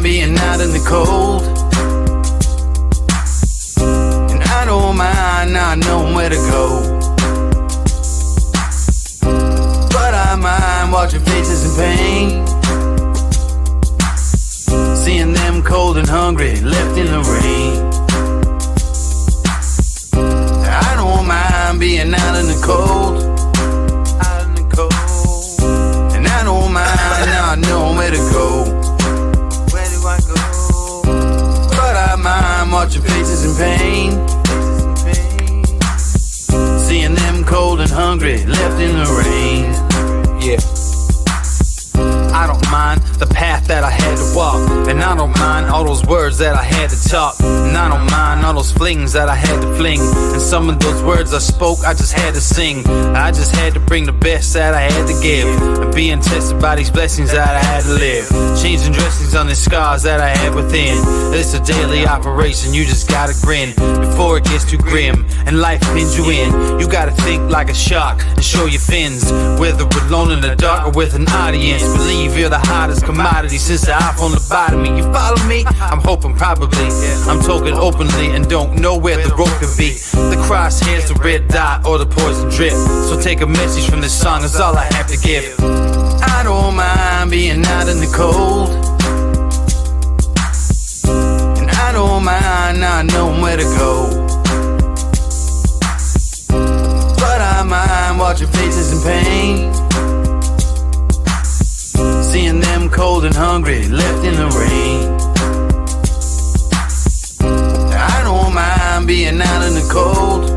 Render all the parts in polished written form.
mind being out in the cold. And I don't mind not knowing where to go. But I mind watching faces in pain, seeing them cold and hungry, left in the rain. I don't mind being out in the cold. And I don't mind not knowing where to go. Where do I go? But I mind watching faces in pain, seeing them cold and hungry, left in the rain. Yeah. I don't mind the path that I had to walk, and I don't mind all those words that I had to talk, and I don't mind all those flings that I had to fling, and some of those words I spoke I just had to sing. I just had to bring the best that I had to give, and being tested by these blessings that I had to live, changing dressings on the scars that I had within. It's a daily operation, you just gotta grin before it gets too grim and life pins you in. You gotta think like a shark and show your fins, whether alone in the dark or with an audience. Believe you're the hottest commodity since the iPhone lobotomy. You follow me? I'm hoping probably. I'm talking openly and don't know where the rope could be. The crosshairs, the red dot, or the poison drip. So take a message from this song, that's all I have to give. I don't mind being out in the cold, and I don't mind not knowing where to go. But I mind watching faces in pain, seeing them cold and hungry, left in the rain. I don't mind being out in the cold,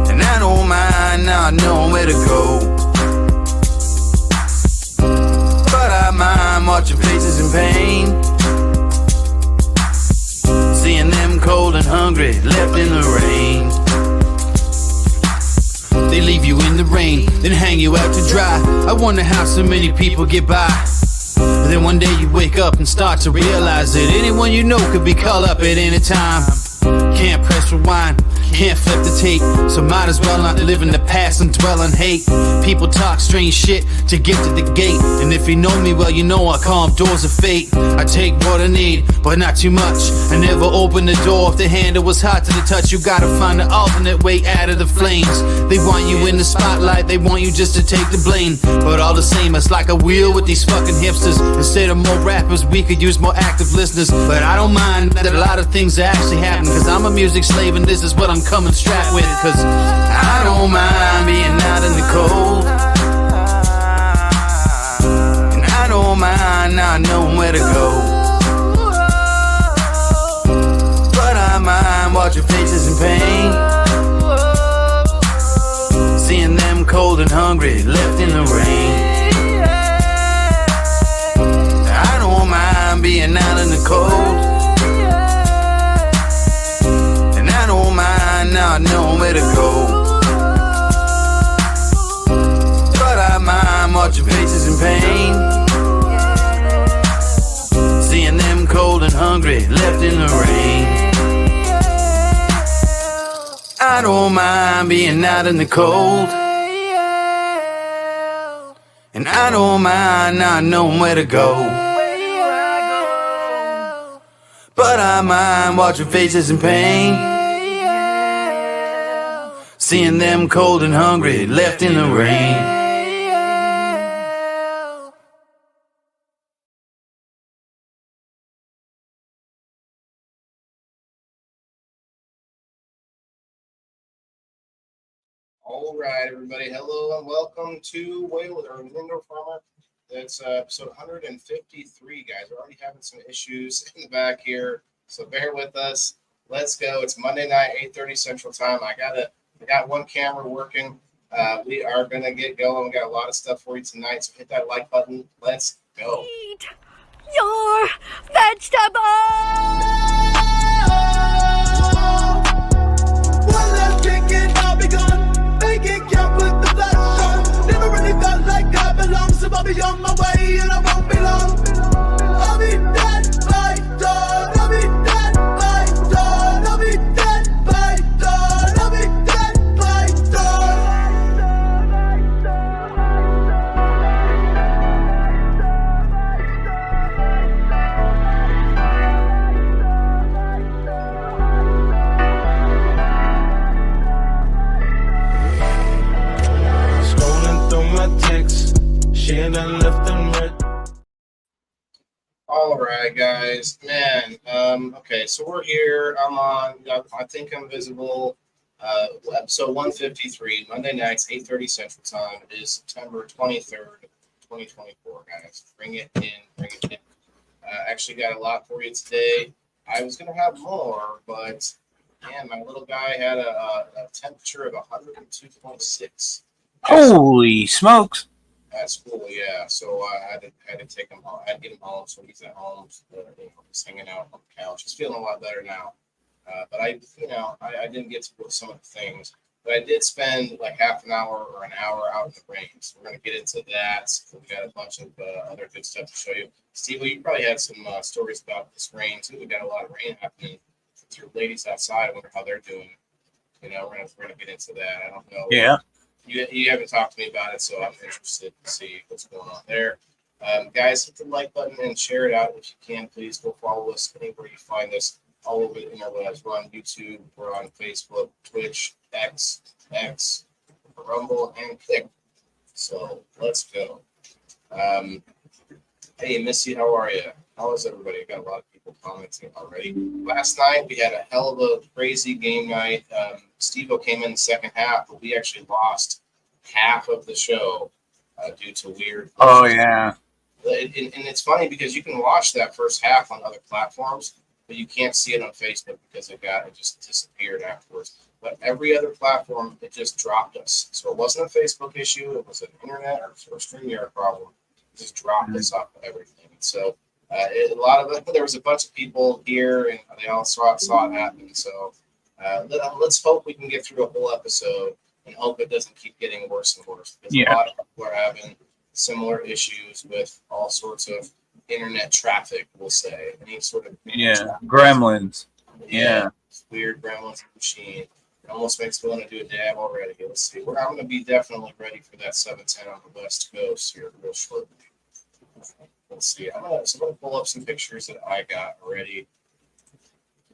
and I don't mind not knowing where to go. But I mind watching faces in pain, seeing them cold and hungry, left in the rain. They leave you in the rain, then hang you out to dry. I wonder how so many people get by. And then one day you wake up and start to realize that anyone you know could be called up at any time. Can't press rewind, can't flip the tape, so might as well not live in the past and dwell on hate. People talk strange shit to get to the gate, and if you know me well, you know I call them doors of fate. I take what I need, but not too much. I never open the door if the handle was hot to the touch. You gotta find an alternate way out of the flames. They want you in the spotlight, they want you just to take the blame. But all the same, it's like a wheel with these fucking hipsters. Instead of more rappers, we could use more active listeners. But I don't mind that a lot of things are actually happening, cause I'm a music slave and this is what I'm coming strapped with. Cause I don't mind being out in the cold, and I don't mind not knowing where to go. But I mind watching faces in pain, seeing them cold and hungry, left in the rain. I don't mind being out in the cold, not knowing where to go. But I mind watching faces in pain, seeing them cold and hungry, left in the rain. I don't mind being out in the cold, and I don't mind not knowing where to go. But I mind watching faces in pain, seeing them cold and hungry, left in the rain. All right, everybody. Hello and welcome to Waylon, or Window Farmer. It's episode 153, guys. We're already having some issues in the back here, so bear with us. Let's go. It's Monday night, 8:30 Central Time. I got one camera working. We are going to get going. We got a lot of stuff for you tonight, so hit that like button. Let's go. Eat your vegetables! One last drink and I'll be gone. Make it count with the blood on. Never really felt like I belong, so I'll be on my way and I won't be long. I'll be dead by dawn. I'll be dead by dawn. I'll be dead by dawn. I'll be dead by dawn. All right, guys. Man, okay, so we're here. I'm on, I think I'm visible. Episode 153, Monday nights, 8:30 Central Time. It is September 23rd, 2024, guys. Bring it in, bring it in. Actually got a lot for you today. I was going to have more, but man, my little guy had a temperature of 102.6 Holy smokes. at school, yeah. So I had to take him home. I had to get him home, so he's at home. He's hanging out on the couch. He's feeling a lot better now. But I didn't get to do some of the things. But I did spend like half an hour or an hour out in the rain. So we're going to get into that. We got a bunch of other good stuff to show you. Steve, you probably had some stories about this rain too. We got a lot of rain happening. With your ladies outside, I wonder how they're doing. You know, we're gonna get into that. I don't know. Yeah. You haven't talked to me about it, so I'm interested to see what's going on there. Guys, hit the like button and share it out if you can. Please go follow us anywhere you find us. All over the interwebs. We're on YouTube, we're on Facebook, Twitch, X, Rumble, and Kick. So let's go. Hey, Missy, how are you? How is everybody? Got a lot of people commenting already. Last night we had a hell of a crazy game night. SteveO came in the second half, but we actually lost half of the show due to weird. Oh, yeah. And it's funny because you can watch that first half on other platforms, but you can't see it on Facebook because it just disappeared afterwards. But every other platform, it just dropped us. So it wasn't a Facebook issue. It was an internet or StreamYard problem. It just dropped us off of everything. So there was a bunch of people here, and they all saw it happen. So let's hope we can get through a whole episode and hope it doesn't keep getting worse and worse. Because a lot of people are having similar issues with all sorts of internet traffic, we'll say. Any sort of gremlins. Yeah. Weird gremlins machine. It almost makes me want to do a dab already. Let's see. I'm going to be definitely ready for that 710 on the West Coast here real shortly. Let's see. I'm going to pull up some pictures that I got already.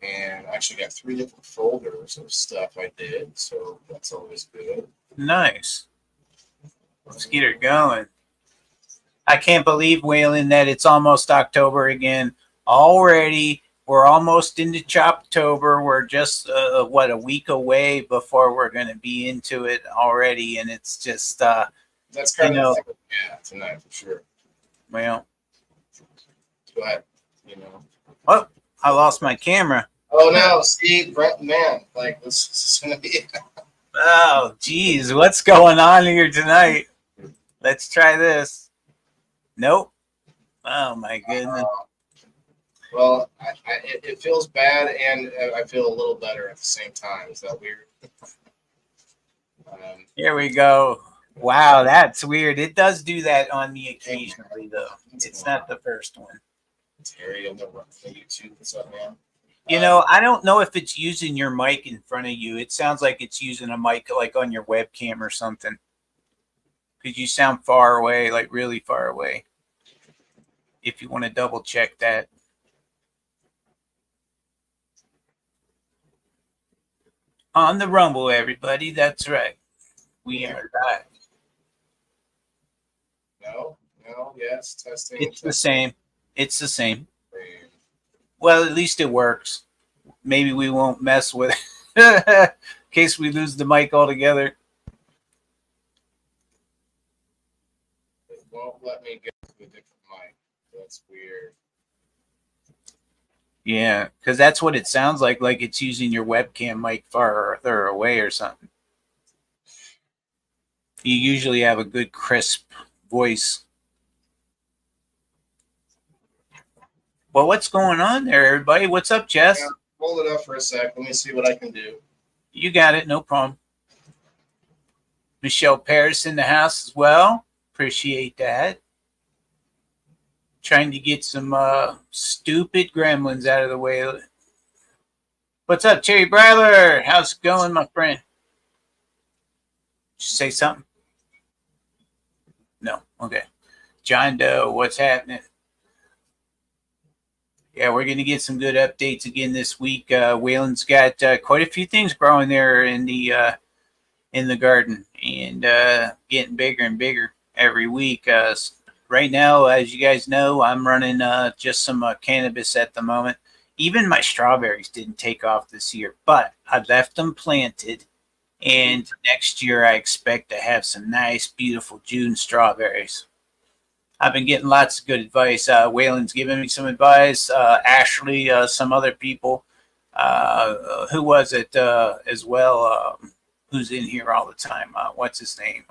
And I actually got 3 different folders of stuff I did, so that's always good. Nice. Let's get her going. I can't believe, Waylon, that it's almost October again. Already, we're almost into Choptober. We're just, a week away before we're going to be into it already. And it's just, that's kind of, tonight for sure. Well, go ahead. Oh, I lost my camera. Oh, no. See, Brent, man, like, this is going to be. Oh, geez. What's going on here tonight? Let's try this. Nope. Oh, my goodness. Well, it feels bad, and I feel a little better at the same time. Is that weird? Here we go. Wow, that's weird. It does do that on me occasionally, though. It's not the first one. Terry on the YouTube. What's up, man? I don't know if it's using your mic in front of you. It sounds like it's using a mic like on your webcam or something. Because you sound far away, like really far away. If you want to double check that. On the Rumble, everybody. That's right. We are live. No, yes, testing. It's the same. It's the same. Well, at least it works. Maybe we won't mess with it in case we lose the mic altogether. It won't let me get to a different mic. That's weird. Yeah, because that's what it sounds like it's using your webcam mic farther away or something. You usually have a good crisp voice. Well, what's going on there, everybody? What's up, Jess? Yeah, hold it up for a sec. Let me see what I can do. You got it. No problem. Michelle Paris in the house as well. Appreciate that. Trying to get some stupid gremlins out of the way. What's up, Terry Bryler? How's it going, my friend? Did you say something? No. Okay. John Doe, what's happening? Yeah, we're going to get some good updates again this week. Waylon's got quite a few things growing there in the garden and getting bigger and bigger every week. right now, as you guys know, I'm running just some cannabis at the moment. Even my strawberries didn't take off this year, but I left them planted. And next year, I expect to have some nice, beautiful June strawberries. I've been getting lots of good advice. Waylon's giving me some advice. Ashley, some other people. Who was it as well? Who's in here all the time? What's his name?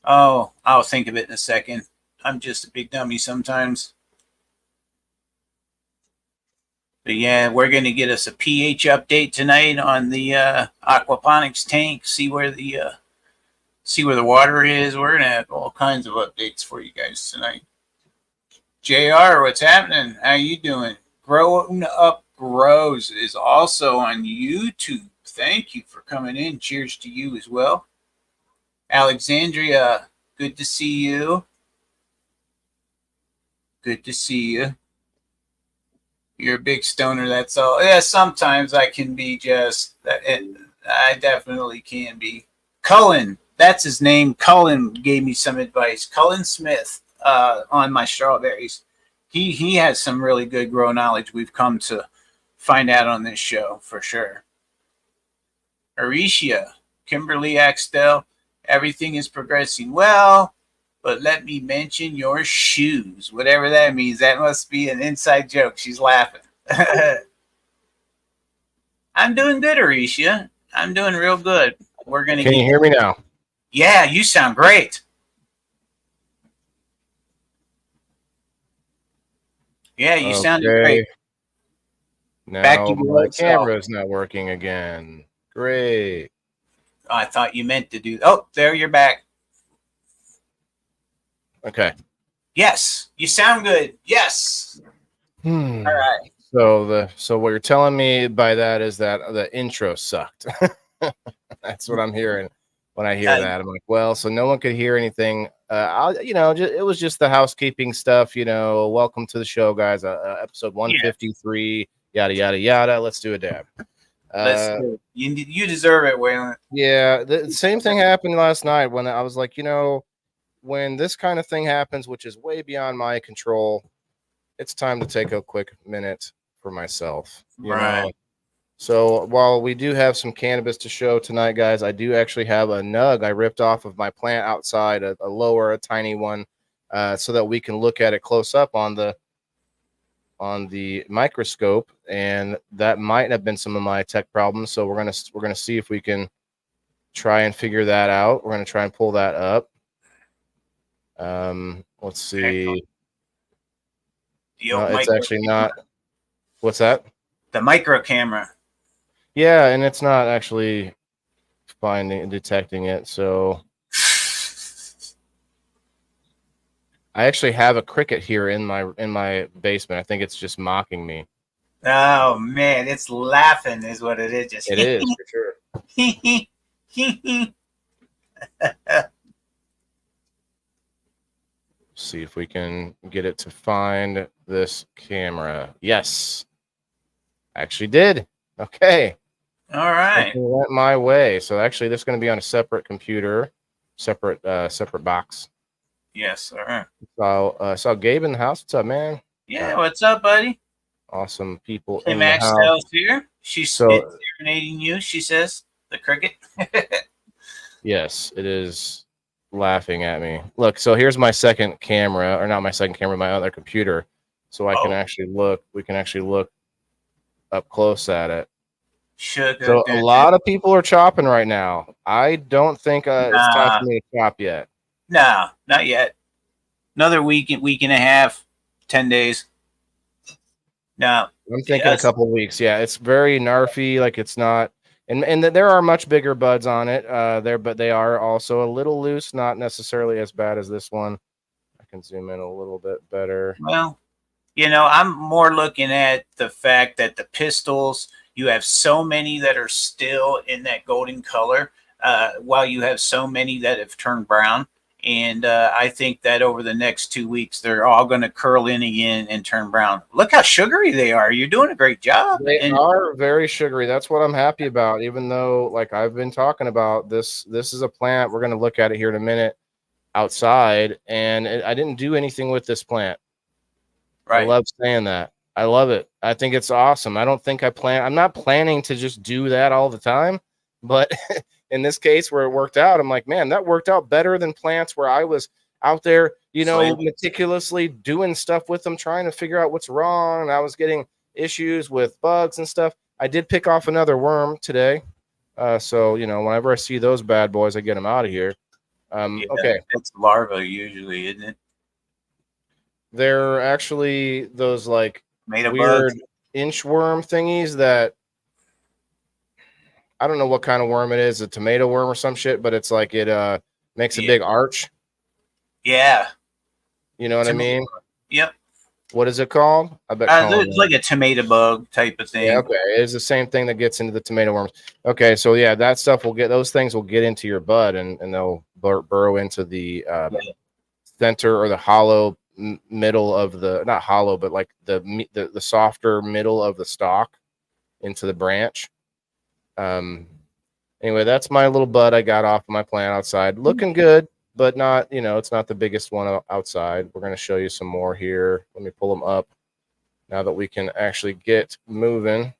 I'll think of it in a second. I'm just a big dummy sometimes. But yeah, we're going to get us a pH update tonight on the aquaponics tank. See where the water is. We're going to have all kinds of updates for you guys tonight. JR, what's happening? How you doing? Growing Up Grows is also on YouTube. Thank you for coming in. Cheers to you as well. Alexandria, good to see you. Good to see you. You're a big stoner, that's all. Yeah, sometimes I can be just, I definitely can be. Cullen, that's his name. Cullen gave me some advice. Cullen Smith on my strawberries. He has some really good grow knowledge we've come to find out on this show for sure. Aricia, Kimberly Axtell, everything is progressing well, but let me mention your shoes. Whatever that means, that must be an inside joke. She's laughing. I'm doing good, Aricia. I'm doing real good. We're gonna. Can you hear me now? Yeah, you sound great. Yeah, you sounded great. Now my camera's not working again. Great. I thought you meant to do. Oh, there you're back. Okay. Yes, you sound good. Yes. All right. So what you're telling me by that is that the intro sucked. That's what I'm hearing when I hear that. I'm like, well, so no one could hear anything. It was just the housekeeping stuff. Welcome to the show, guys. Episode 153. Yada yada yada. Let's do a dab. Let's do it. You deserve it, Waylon. Yeah, the same thing happened last night when I was like, when this kind of thing happens, which is way beyond my control, it's time to take a quick minute for myself. You know? So while we do have some cannabis to show tonight, guys, I do actually have a nug I ripped off of my plant outside, a tiny one, so that we can look at it close up on the microscope, and that might have been some of my tech problems. So we're gonna see if we can try and figure that out. We're gonna try and pull that up. Let's see. No, it's actually not. What's that? The micro camera. Yeah, and it's not actually detecting it. So I actually have a cricket here in my basement. I think it's just mocking me. Oh man, it's laughing is what it is. Just it is for sure. See if we can get it to find this camera. Yes, actually did. Okay. All right. It went my way. So actually, this is going to be on a separate computer, separate box. Yes. All right. So saw Gabe in the house. What's up, man? Yeah. What's up, buddy? Awesome people in the house. Here. She's serenading you. She says the cricket. Yes, it is laughing at me. Look, so here's my second camera, or not my second camera, my other computer. So I can actually look. We can actually look up close at it. So a lot of people are chopping right now. I don't think it's time for me to chop yet. No, not yet. Another week and a half, 10 days. No, I'm thinking a couple of weeks. Yeah, it's very narfy. Like it's not, and there are much bigger buds on it but they are also a little loose. Not necessarily as bad as this one. I can zoom in a little bit better. Well, I'm more looking at the fact that the pistils, you have so many that are still in that golden color, while you have so many that have turned brown. And I think that over the next 2 weeks, they're all going to curl in again and turn brown. Look how sugary they are. You're doing a great job. They are very sugary. That's what I'm happy about. Even though, like I've been talking about, this is a plant. We're going to look at it here in a minute. outside, and I didn't do anything with this plant. I Right. love saying that. I love it. I think it's awesome. I don't think I'm not planning to just do that all the time, but in this case where it worked out, I'm like, man, that worked out better than plants where I was out there, meticulously doing stuff with them, trying to figure out what's wrong. And I was getting issues with bugs and stuff. I did pick off another worm today. So, whenever I see those bad boys, I get them out of here. Okay. It's larva usually, isn't it? They're actually those like Made of weird bugs. inchworm thingies that I don't know what kind of worm it is, a tomato worm or some shit, but it's like it makes a big arch. Yeah. You know what I mean? Yep. What is it called? I bet It's like a tomato bug type of thing. Yeah, okay. It's the same thing that gets into the tomato worms. Okay, so yeah, that stuff those things will get into your bud and they'll burrow into the center or the hollow middle of the, not hollow, but like the softer middle of the stalk into the branch. Anyway, that's my little bud I got off of my plant outside. Looking good, but not, it's not the biggest one outside. We're going to show you some more here. Let me pull them up now that we can actually get moving.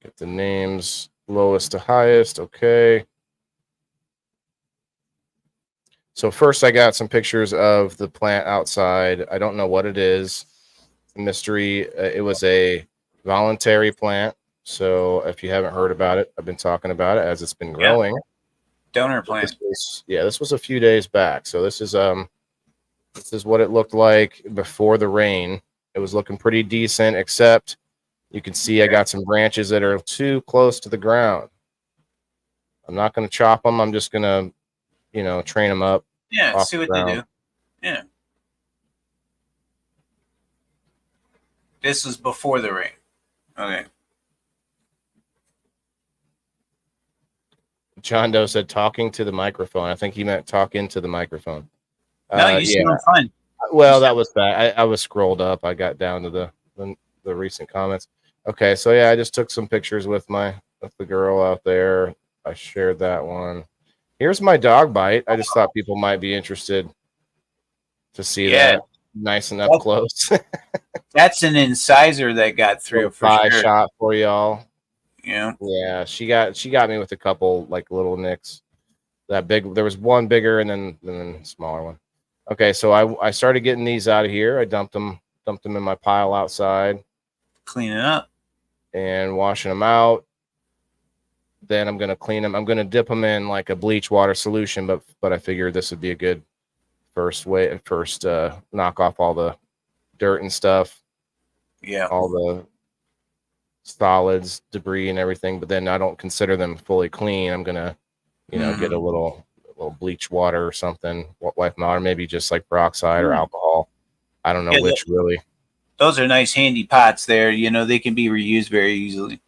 Get the names lowest to highest. Okay. So first I got some pictures of the plant outside. I don't know what it is. Mystery. It was a voluntary plant. So if you haven't heard about it, I've been talking about it as it's been growing. Yep. Donor plant. This was a few days back. So this is what it looked like before the rain. It was looking pretty decent, except you can see I got some branches that are too close to the ground. I'm not going to chop them. I'm just going to, train them up. Yeah, see what they do. Yeah. This was before the rain. Okay. John Doe said talking to the microphone. I think he meant talk into the microphone. No, you sound fine. Well, that was bad. I was scrolled up. I got down to the recent comments. Okay, so yeah, I just took some pictures with the girl out there. I shared that one. Here's my dog bite. I just thought people might be interested to see that nice and up close. That's an incisor that got through for Thigh sure. shot for y'all. Yeah. She got me with a couple like little nicks. That big, there was one bigger and then smaller one. Okay, so I started getting these out of here. I dumped them in my pile outside, cleaning up and washing them out. Then I'm gonna clean them. I'm gonna dip them in like a bleach water solution, but I figured this would be a good first knock off all the dirt and stuff. Yeah, all the solids, debris, and everything. But then I don't consider them fully clean. I'm gonna, get a little bleach water or something, wipe them out, or maybe just like peroxide or alcohol. I don't know which really. Those are nice handy pots there. They can be reused very easily.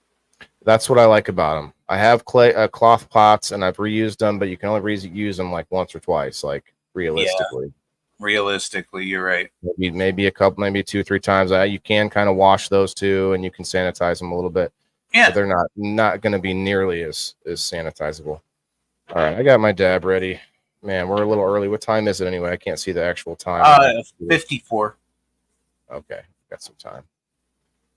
That's what I like about them. I have cloth pots and I've reused them, but you can only reuse them like once or twice, like realistically. Yeah. Realistically, you're right. Maybe a couple, maybe 2-3 times. You can kind of wash those too, and you can sanitize them a little bit. Yeah, but they're not going to be nearly as sanitizable. All right, I got my dab ready. Man, we're a little early. What time is it anyway? I can't see the actual time. 54. Okay, got some time.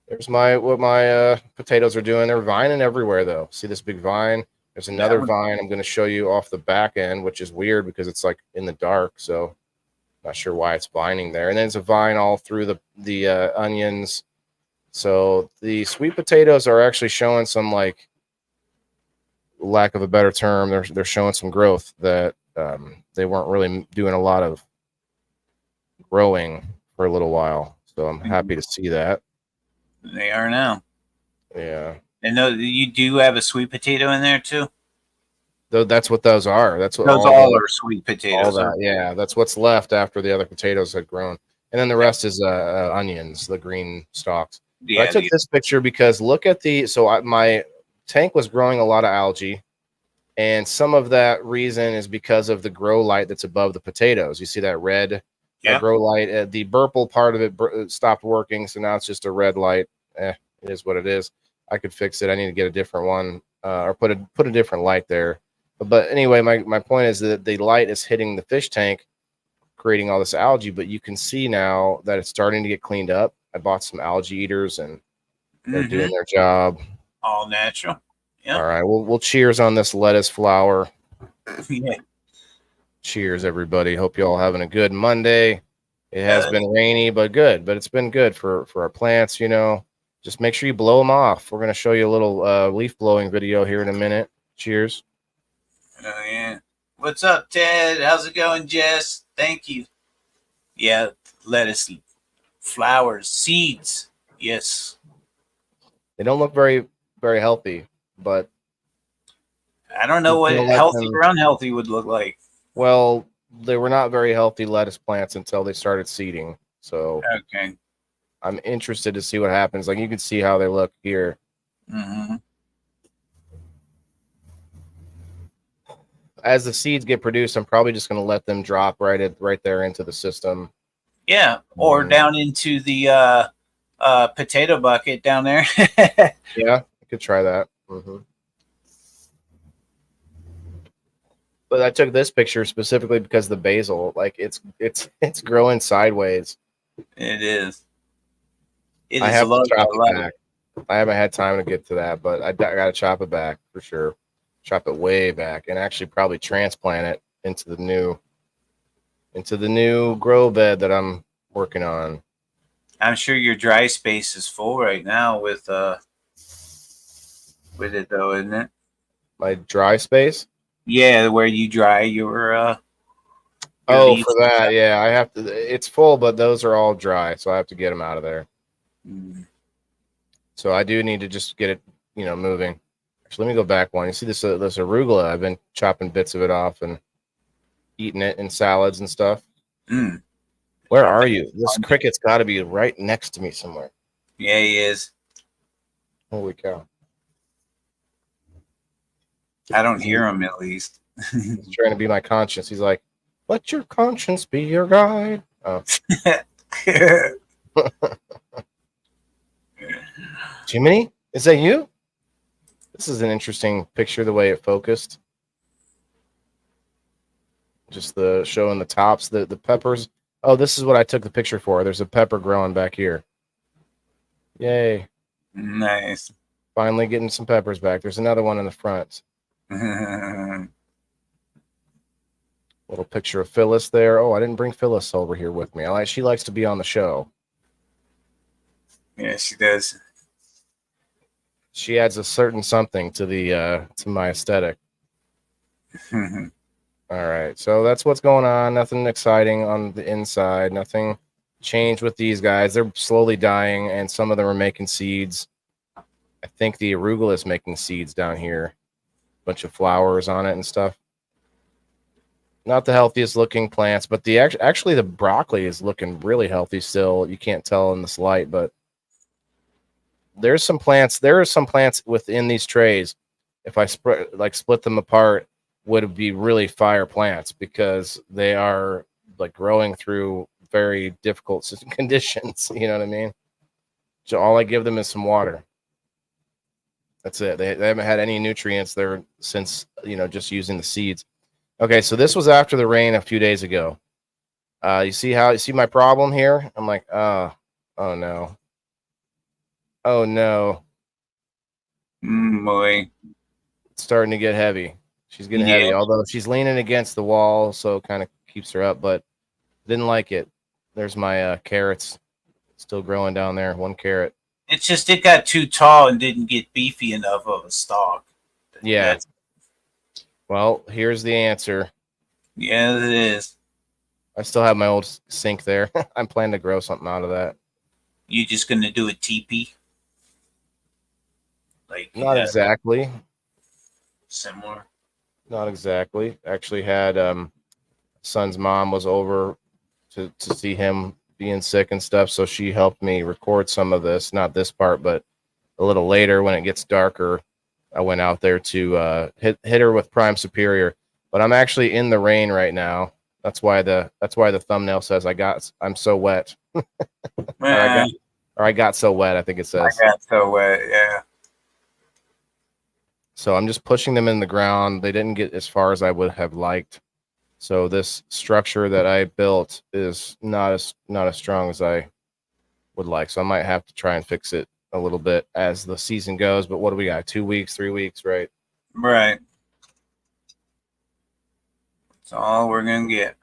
There's what my potatoes are doing. They're vining everywhere though. See this big vine? There's another vine I'm going to show you off the back end, which is weird because it's like in the dark. So not sure why it's vining there. And then there's a vine all through the onions. So the sweet potatoes are actually showing some, like, lack of a better term, they're showing some growth that they weren't really doing a lot of growing for a little while. So I'm happy to see that. They are now. Yeah. And you do have a sweet potato in there too? Though that's what those are. That's what those all are sweet potatoes. All that, yeah. That's what's left after the other potatoes had grown. And then the rest is onions, the green stalks. Yeah, I took this picture because look at my tank was growing a lot of algae, and some of that reason is because of the grow light that's above the potatoes. You see that red grow light? The purple part of it stopped working, so now it's just a red light. It is what it is. I could fix it. I need to get a different one or put a different light there. But anyway, my point is that the light is hitting the fish tank, creating all this algae. But you can see now that it's starting to get cleaned up. I bought some algae eaters, and they're doing their job. All natural. Yeah. All right, we'll cheers on this lettuce flower. Yeah. Cheers, everybody. Hope you all having a good Monday. It has been rainy, but good. But it's been good for our plants. You know, just make sure you blow them off. We're gonna show you a little leaf blowing video here in a minute. Cheers. Oh yeah. What's up, Ted? How's it going, Jess? Thank you. Yeah, lettuce, flowers, seeds. Yes. They don't look very healthy, but I don't know what healthy or unhealthy would look like. Well, they were not very healthy lettuce plants until they started seeding. So okay, I'm interested to see what happens. Like you can see how they look here. Mm-hmm. As the seeds get produced, I'm probably just going to let them drop right there into the system. Yeah, or down into the potato bucket down there. Yeah, I could try that. But I took this picture specifically because the basil, like it's growing sideways. It is. I have to chop it back. I haven't had time to get to that, but I got to chop it back for sure. Chop it way back, and actually probably transplant it into the new grow bed that I'm working on. I'm sure your dry space is full right now with it though, isn't it? My dry space? Yeah, where you dry your oh, for that, yeah. I have to. It's full, but those are all dry, so I have to get them out of there. So I do need to just get it, moving. Actually, let me go back one. You see this arugula? I've been chopping bits of it off and eating it in salads and stuff. Where are you? This cricket's got to be right next to me somewhere. Yeah, he is. Holy cow! I don't hear him at least. He's trying to be my conscience. He's like, "Let your conscience be your guide." Oh. Jiminy, is that you? This is an interesting picture, the way it focused. Just the showing the tops, the peppers. Oh, this is what I took the picture for. There's a pepper growing back here. Yay. Nice. Finally getting some peppers back. There's another one in the front. Little picture of Phyllis there. Oh, I didn't bring Phyllis over here with me. She likes to be on the show. Yeah, she does. She adds a certain something to the to my aesthetic. All right, so that's what's going on. Nothing exciting on the inside. Nothing changed with these guys. They're slowly dying, and some of them are making seeds. I think the arugula is making seeds down here. Bunch of flowers on it and stuff. Not the healthiest looking plants, but actually the broccoli is looking really healthy still. You can't tell in this light, but there are some plants within these trays. If I split them apart, would be really fire plants because they are like growing through very difficult conditions. You know what I mean? So all I give them is some water. That's it. They haven't had any nutrients there since, just using the seeds. Okay, so this was after the rain a few days ago. You see my problem here? I'm like, oh no. Oh no. Boy. It's starting to get heavy. She's getting heavy, although she's leaning against the wall, so it kind of keeps her up, but didn't like it. There's my carrots still growing down there. One carrot. It's just it got too tall and didn't get beefy enough of a stalk. Yeah. Well, here's the answer. Yeah, it is. I still have my old sink there. I'm planning to grow something out of that. You just gonna do a teepee? Like not exactly. Similar. Not exactly. Actually had son's mom was over to see him being sick and stuff, so she helped me record some of this. Not this part, but a little later when it gets darker. I went out there to hit her with Prime Superior, but I'm actually in the rain right now. That's why the thumbnail says I'm so wet. or I got so wet, I think it says. I got so wet, yeah. So I'm just pushing them in the ground. They didn't get as far as I would have liked. So this structure that I built is not as strong as I would like. So I might have to try and fix it a little bit as the season goes. But what do we got? 2 weeks, 3 weeks, right? Right. That's all we're gonna get.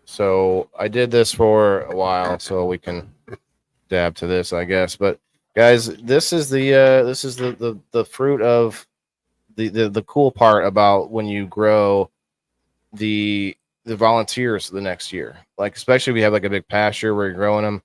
So I did this for a while, so we can dab to this, I guess. But guys, this is the fruit of the cool part about when you grow the volunteers the next year. Like especially if you have like a big pasture where you're growing them,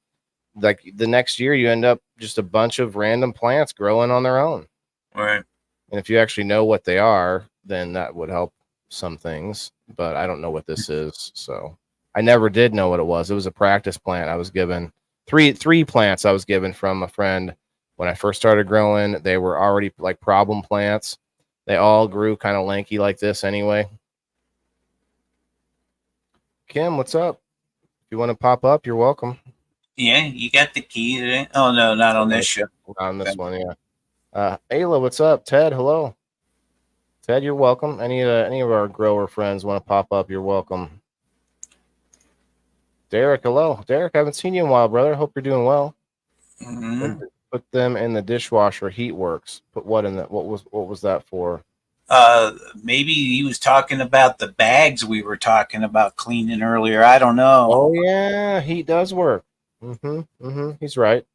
like the next year you end up just a bunch of random plants growing on their own. Right. And if you actually know what they are, then that would help some things. But I don't know what this is, so I never did know what it was. It was a practice plant I was given. Three plants I was given from a friend when I first started growing. They were already like problem plants. They all grew kind of lanky like this anyway. Kim, what's up? If you want to pop up, you're welcome. Yeah, you got the key today. Oh no, not on this show. On this one, yeah. Ayla, what's up? Ted, hello. Ted, you're welcome. Any of our grower friends want to pop up, you're welcome. Derek, hello. Derek, I haven't seen you in a while, brother. Hope you're doing well. Mm-hmm. Put them in the dishwasher. Heat works. Put what in that? What was that for? Maybe he was talking about the bags we were talking about cleaning earlier. I don't know. Oh yeah, heat does work. He's right.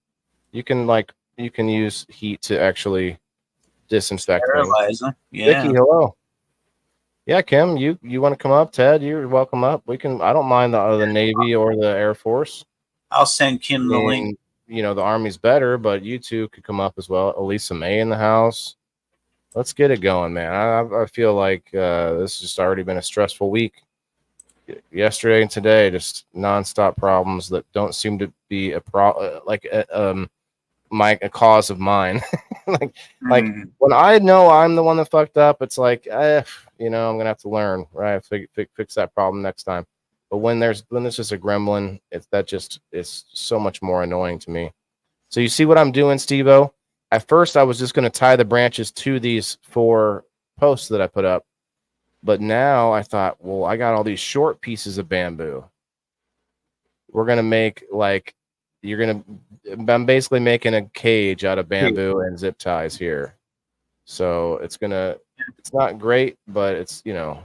You can use heat to actually disinfect Sterilize them. Yeah. Vicky, hello. Yeah, Kim, you want to come up? Ted, you're welcome up. We can. I don't mind the Navy or the Air Force. I'll send Kim the link. You know, the Army's better, but you two could come up as well. Elisa May in the house. Let's get it going, man. I feel like this has just already been a stressful week. Yesterday and today, just nonstop problems that don't seem to be a cause of mine. like when I know I'm the one that fucked up, it's like, I'm gonna have to learn, right? Fix that problem next time. But when there's just a gremlin, it's so much more annoying to me. So you see what I'm doing, SteveO? At first, I was just going to tie the branches to these 4 posts that I put up. But now I thought, well, I got all these short pieces of bamboo. We're going to make I'm basically making a cage out of bamboo and zip ties here. So it's not great, but it's going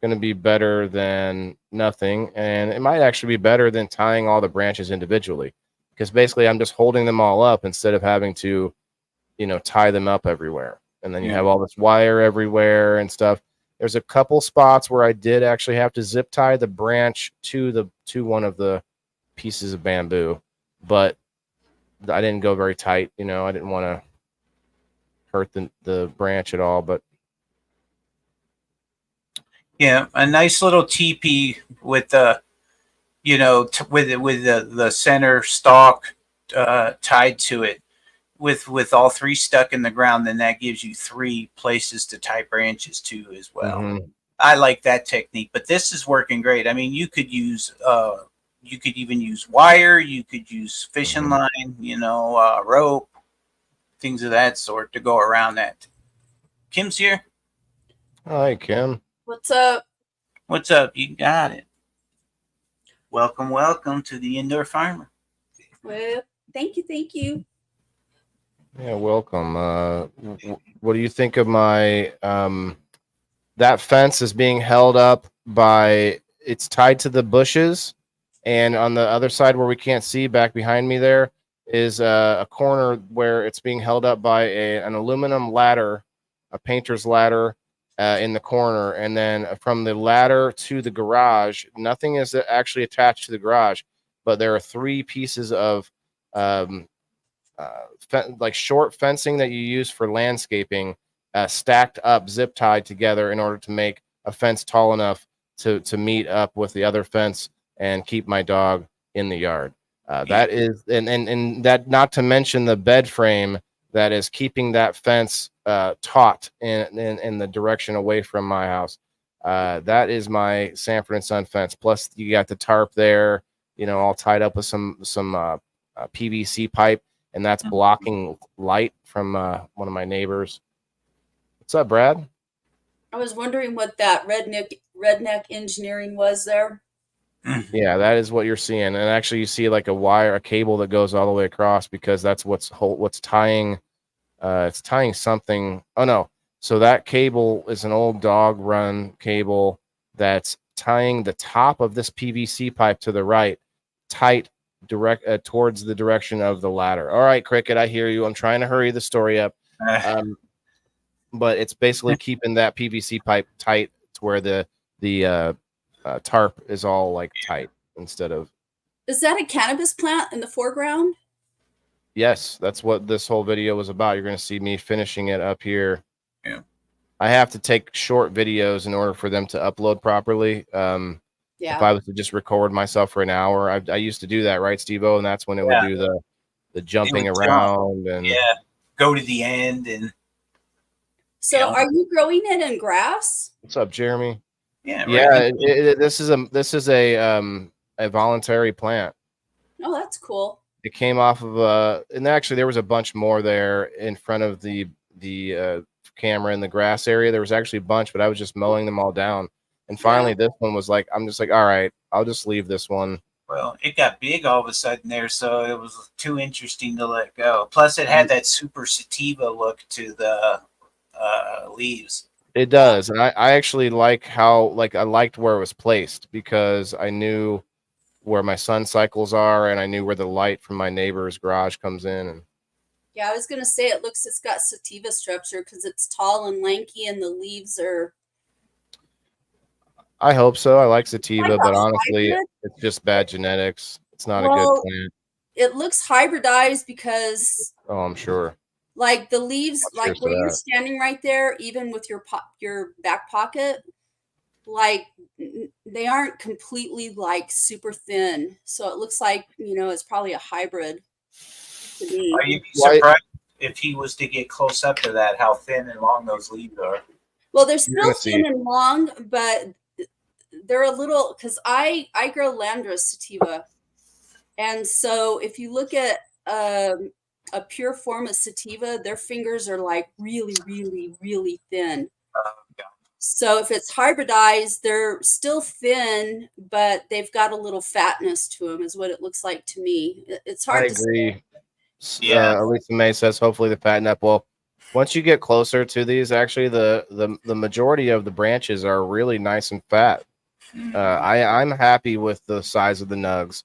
to be better than nothing. And it might actually be better than tying all the branches individually. Because basically I'm just holding them all up instead of having to, tie them up everywhere. And then you have all this wire everywhere and stuff. There's a couple spots where I did actually have to zip tie the branch to one of the pieces of bamboo, but I didn't go very tight. I didn't want to hurt the branch at all, but yeah, a nice little teepee with the with the center stalk tied to it, with all 3 stuck in the ground. Then that gives you 3 places to tie branches to as well. Mm-hmm. I like that technique, but this is working great. I mean, you could even use wire, you could use fishing line, rope, things of that sort to go around that. Kim's here. Hi, Kim. What's up? What's up? You got it. Welcome to the Indoor Farmer. Well, thank you. Yeah, welcome. What do you think of my that fence is being held up by, it's tied to the bushes, and on the other side where we can't see, back behind me there is a corner where it's being held up by an aluminum ladder, a painter's ladder in the corner. And then from the ladder to the garage, nothing is actually attached to the garage, but there are 3 pieces of like short fencing that you use for landscaping, stacked up, zip tied together in order to make a fence tall enough to meet up with the other fence and keep my dog in the yard. That is, and that, not to mention the bed frame that is keeping that fence taut in the direction away from my house. That is my Sanford and Son fence. Plus, you got the tarp there, all tied up with some PVC pipe. and that's blocking light from one of my neighbors. What's up, Brad? I was wondering what that redneck engineering was there. Yeah, that is what you're seeing, and actually you see like a cable that goes all the way across, because that's what's tying. It's tying something. Oh no, so that cable is an old dog run cable that's tying the top of this PVC pipe to the right, tight direct towards the direction of the ladder. All right, Cricket, I hear you. I'm trying to hurry the story up, but it's basically keeping that PVC pipe tight to where the tarp is all like tight instead of. Is that a cannabis plant in the foreground? Yes, that's what this whole video was about. You're going to see me finishing it up here. Yeah. I have to take short videos in order for them to upload properly. Yeah. If I was to just record myself for an hour, I used to do that, right, SteveO? And that's when it would do the jumping around and go to the end. And so are you growing it in grass? what's up, Jeremy? Yeah, right. This is a voluntary plant. Oh, that's cool. It came off of and actually there was a bunch more there in front of the camera in the grass area. There was actually a bunch, but I was just mowing them all down. And finally this one was like, I'm just like, all right, I'll just leave this one. Well, it got big all of a sudden there, so it was too interesting to let go. Plus it had that super sativa look to the leaves. It does. And I actually like how, I liked where it was placed, because I knew where my sun cycles are, and I knew where the light from my neighbor's garage comes in. And yeah, I was gonna say it's got sativa structure because it's tall and lanky, and the leaves are. I hope so. I like sativa, but honestly, hybrid? it's just bad genetics. It's not a good plant. It looks hybridized because. Oh, I'm sure. Like the leaves, like where you're standing right there, even with your back pocket, like they aren't completely like super thin. So it looks like, it's probably a hybrid to me. Are you surprised if he was to get close up to that, how thin and long those leaves are? Well, they're still thin and long, but they're a little, because I grow Landra sativa. And so if you look at a pure form of sativa, their fingers are like really, really, really thin. So if it's hybridized, they're still thin, but they've got a little fatness to them, is what it looks like to me. It's hard to agree. Yeah. Elisa May says hopefully the fatten up. Well, once you get closer to these, actually the majority of the branches are really nice and fat. I'm happy with the size of the nugs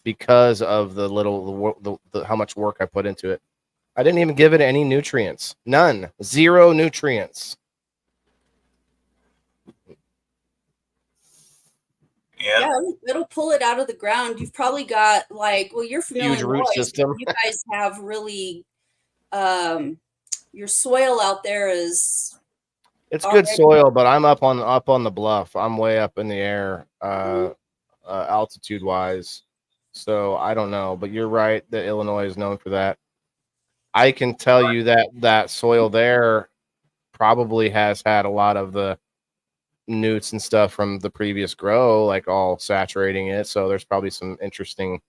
because of the how much work I put into it. I didn't even give it any nutrients. None. 0 nutrients. Yeah, it'll pull it out of the ground. You've probably got you're familiar huge root system. You guys have really your soil out there is. It's good soil, but I'm up on the bluff. I'm way up in the air, altitude wise. So I don't know, but you're right that Illinois is known for that. I can tell you that soil there probably has had a lot of the newts and stuff from the previous grow, like all saturating it. So there's probably some interesting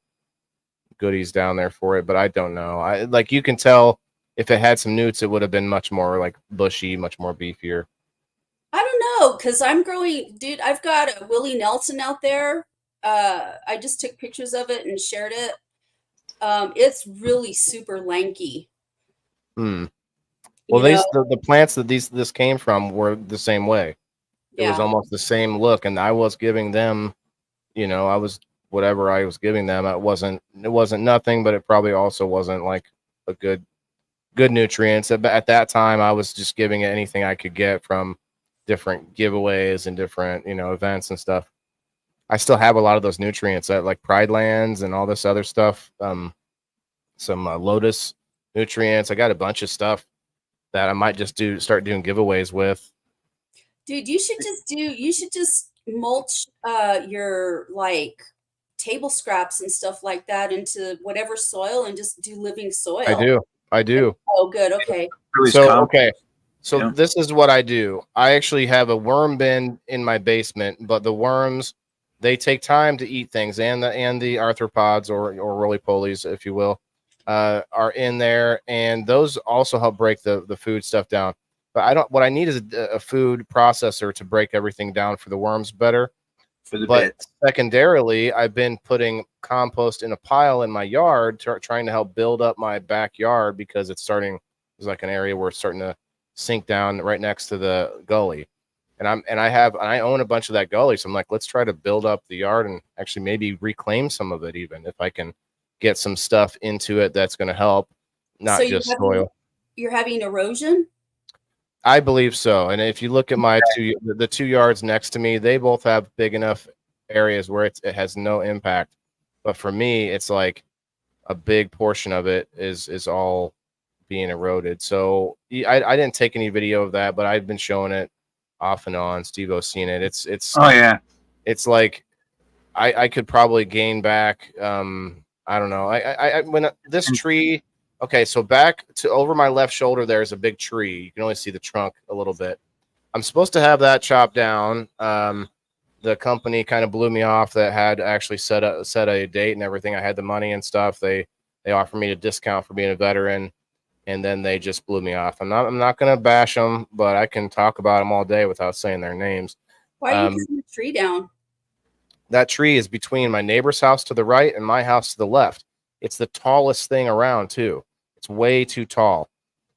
goodies down there for it, but I don't know. You can tell if it had some newts, it would have been much more like bushy, much more beefier. I don't know, because I'm growing, dude. I've got a Willie Nelson out there. I just took pictures of it and shared it. It's really super lanky. Well, the plants that this came from were the same way. It was almost the same look, and I was giving them, I was whatever I was giving them. It wasn't nothing, but it probably also wasn't like a good nutrients. At that time, I was just giving it anything I could get from different giveaways and different events and stuff. I still have a lot of those nutrients at like Pride Lands and all this other stuff. Some Lotus nutrients. I got a bunch of stuff that I might just start doing giveaways with. Dude, you should just mulch your table scraps and stuff like that into whatever soil and just do living soil. I do. Oh, good. Okay. So this is what I do. I actually have a worm bin in my basement, but the worms, they take time to eat things, and the arthropods or roly polies, if you will. are in there, and those also help break the food stuff down. But I don't. What I need is a food processor to break everything down for the worms better. For the But bit. secondarily, I've been putting compost in a pile in my yard, trying to help build up my backyard because it's starting. There's like an area where it's starting to sink down right next to the gully, and I own a bunch of that gully. So I'm like, let's try to build up the yard and actually maybe reclaim some of it, even if I can get some stuff into it that's going to help, not So just soil. you're having erosion? I believe so. And if you look at my the 2 yards next to me, they both have big enough areas where it has no impact. But for me, it's like a big portion of it is all being eroded. So I didn't take any video of that, but I've been showing it off and on. SteveO's seen it. It's Oh yeah. it's like I could probably gain back. I don't know. When this tree. Okay, so back to over my left shoulder, there's a big tree. You can only see the trunk a little bit. I'm supposed to have that chopped down. The company kind of blew me off that had actually set a date and everything. I had the money and stuff. They offered me a discount for being a veteran, and then they just blew me off. I'm not gonna bash them, but I can talk about them all day without saying their names. Why are you cutting the tree down? That tree is between my neighbor's house to the right and my house to the left. It's the tallest thing around too. It's way too tall.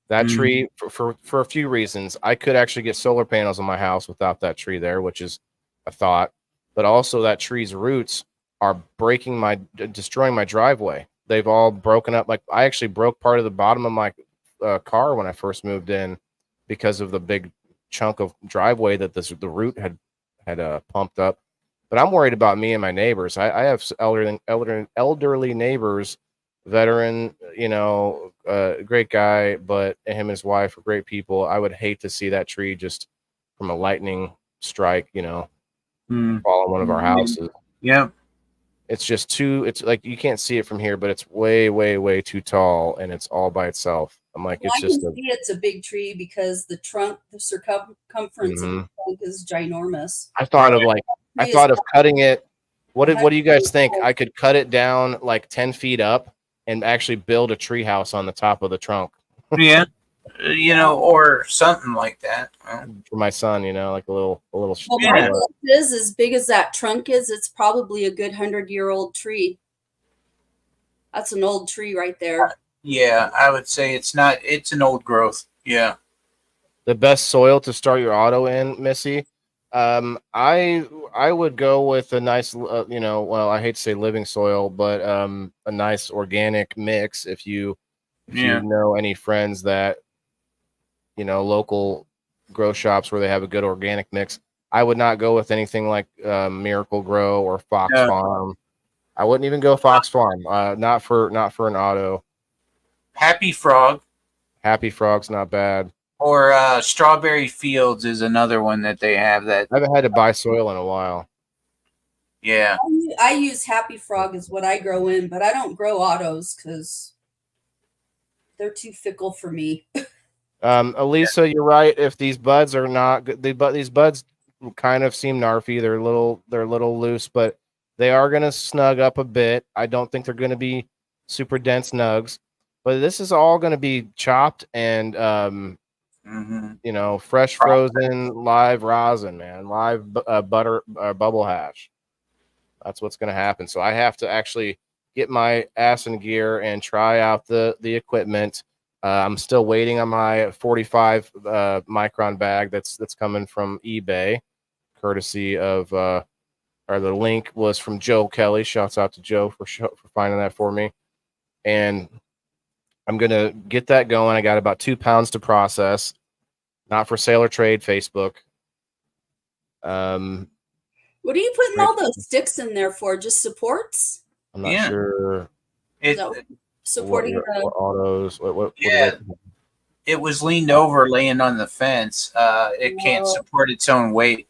That tree, for a few reasons, I could actually get solar panels on my house without that tree there, which is a thought. But also that tree's roots are destroying my driveway. They've all broken up. Like I actually broke part of the bottom of my car when I first moved in because of the big chunk of driveway that the root had pumped up. But I'm worried about me and my neighbors. I have elderly neighbors, veteran, great guy, but him and his wife are great people. I would hate to see that tree just from a lightning strike, fall on one of our houses. Yeah. It's just it's like you can't see it from here, but it's way, way, way too tall, and it's all by itself. I'm like, Well, I can see it's a big tree because the circumference of the trunk is ginormous. I thought of cutting it. What do you guys think? I could cut it down like 10 feet up and actually build a tree house on the top of the trunk. Yeah. Or something like that. For my son, like a little. Well, my guess is as big as that trunk is, it's probably a good 100-year-old tree. That's an old tree right there. Yeah, I would say it's an old growth. Yeah. The best soil to start your auto in, Missy. I would go with a nice, I hate to say living soil, but a nice organic mix. If you know any friends that, local grow shops where they have a good organic mix, I would not go with anything like Miracle Grow or Fox Farm. I wouldn't even go Fox Farm. Not for an auto. Happy Frog's not bad. Or Strawberry Fields is another one that they have that I haven't had to buy soil in a while. Yeah. I use Happy Frog is what I grow in, but I don't grow autos because they're too fickle for me. Elisa, you're right. If these buds are not good, these buds kind of seem narfy. They're a little loose, but they are going to snug up a bit. I don't think they're going to be super dense nugs, but this is all going to be chopped and fresh frozen live rosin, man, live butter bubble hash. That's what's going to happen. So I have to actually get my ass in gear and try out the equipment. I'm still waiting on my 45 micron bag that's coming from eBay, courtesy of or the link was from Joe Kelly. Shouts out to Joe for finding that for me. And I'm going to get that going. I got about 2 pounds to process. Not for sale or trade, Facebook. What are you putting all those sticks in there for? Just supports? I'm not sure. Supporting what autos. It was leaned over, laying on the fence. It can't support its own weight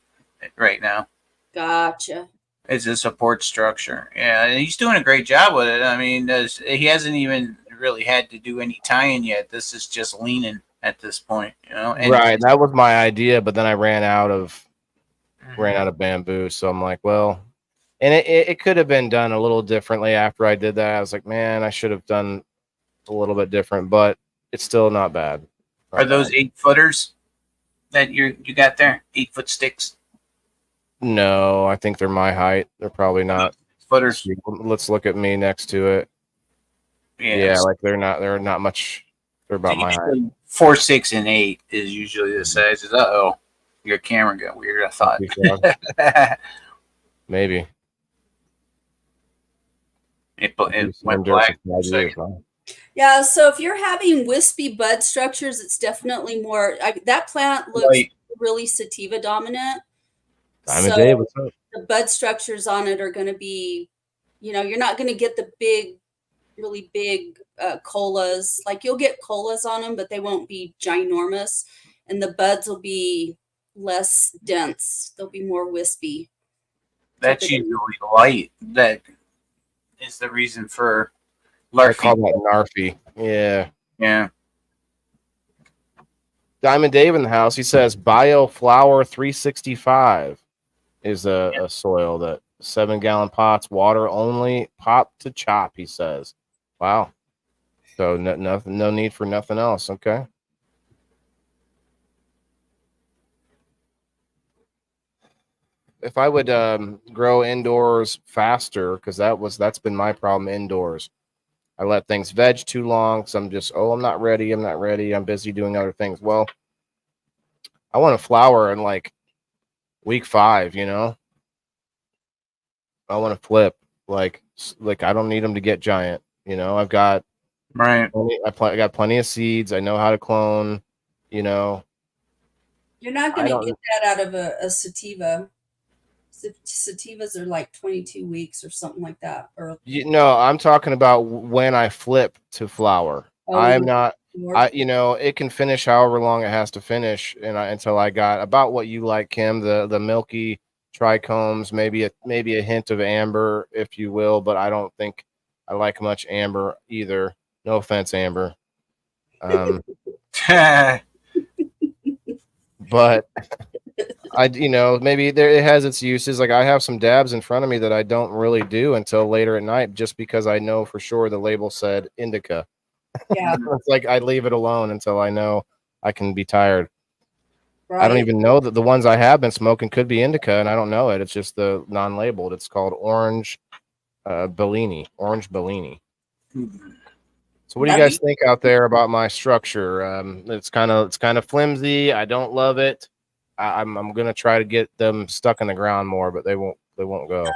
right now. Gotcha. It's a support structure. Yeah, and he's doing a great job with it. I mean, he hasn't even really had to do any tying yet. This is just leaning at this point, And right, that was my idea, but then I ran out of bamboo. So I'm like, well, and it could have been done a little differently after I did that. I was like, man, I should have done a little bit different, but it's still not bad. Are those 8-footers that you got there? 8-foot sticks? No, I think they're my height. They're probably not. Footers. Let's look at me next to it. Yeah, like they're not much. They're about my height. 4, 6, and 8 is usually the sizes. Your camera got weird. I thought. Maybe. It went black. Yeah, so if you're having wispy bud structures, it's definitely more. That plant looks really sativa dominant. Diamond Dave, what's up? The bud structures on it are going to be, you're not going to get the big, really big colas. Like you'll get colas on them, but they won't be ginormous, and the buds will be less dense. They'll be more wispy. That's usually light. That is the reason for larfy. I call that narfy. Yeah. Yeah. Diamond Dave in the house. He says BioFlower 365 is a soil that 7-gallon pots, water only, pop to chop. He says, "Wow." So no need for nothing else. Okay. If I would grow indoors faster, because that's been my problem indoors. I let things veg too long, because I'm just, I'm not ready. I'm busy doing other things. Well, I want to flower in like week 5, I want to flip like I don't need them to get giant. I've got I got plenty of seeds. I know how to clone. You're not going to get that out of a sativa. Sativas are like 22 weeks or something like that. I'm talking about when I flip to flower. I'm not. It can finish however long it has to finish, until I got about what you like, Kim, the milky trichomes, maybe a hint of amber, if you will, but I don't think I like much amber either. No offense, Amber. But maybe it has its uses. Like I have some dabs in front of me that I don't really do until later at night, just because I know for sure the label said indica. Yeah. It's like I leave it alone until I know I can be tired. Right. I don't even know that the ones I have been smoking could be indica, and I don't know it. It's just the non-labeled. It's called orange Bellini. Orange Bellini. So what do you guys think out there about my structure? It's kind of flimsy. I don't love it. I'm gonna try to get them stuck in the ground more, but they won't go.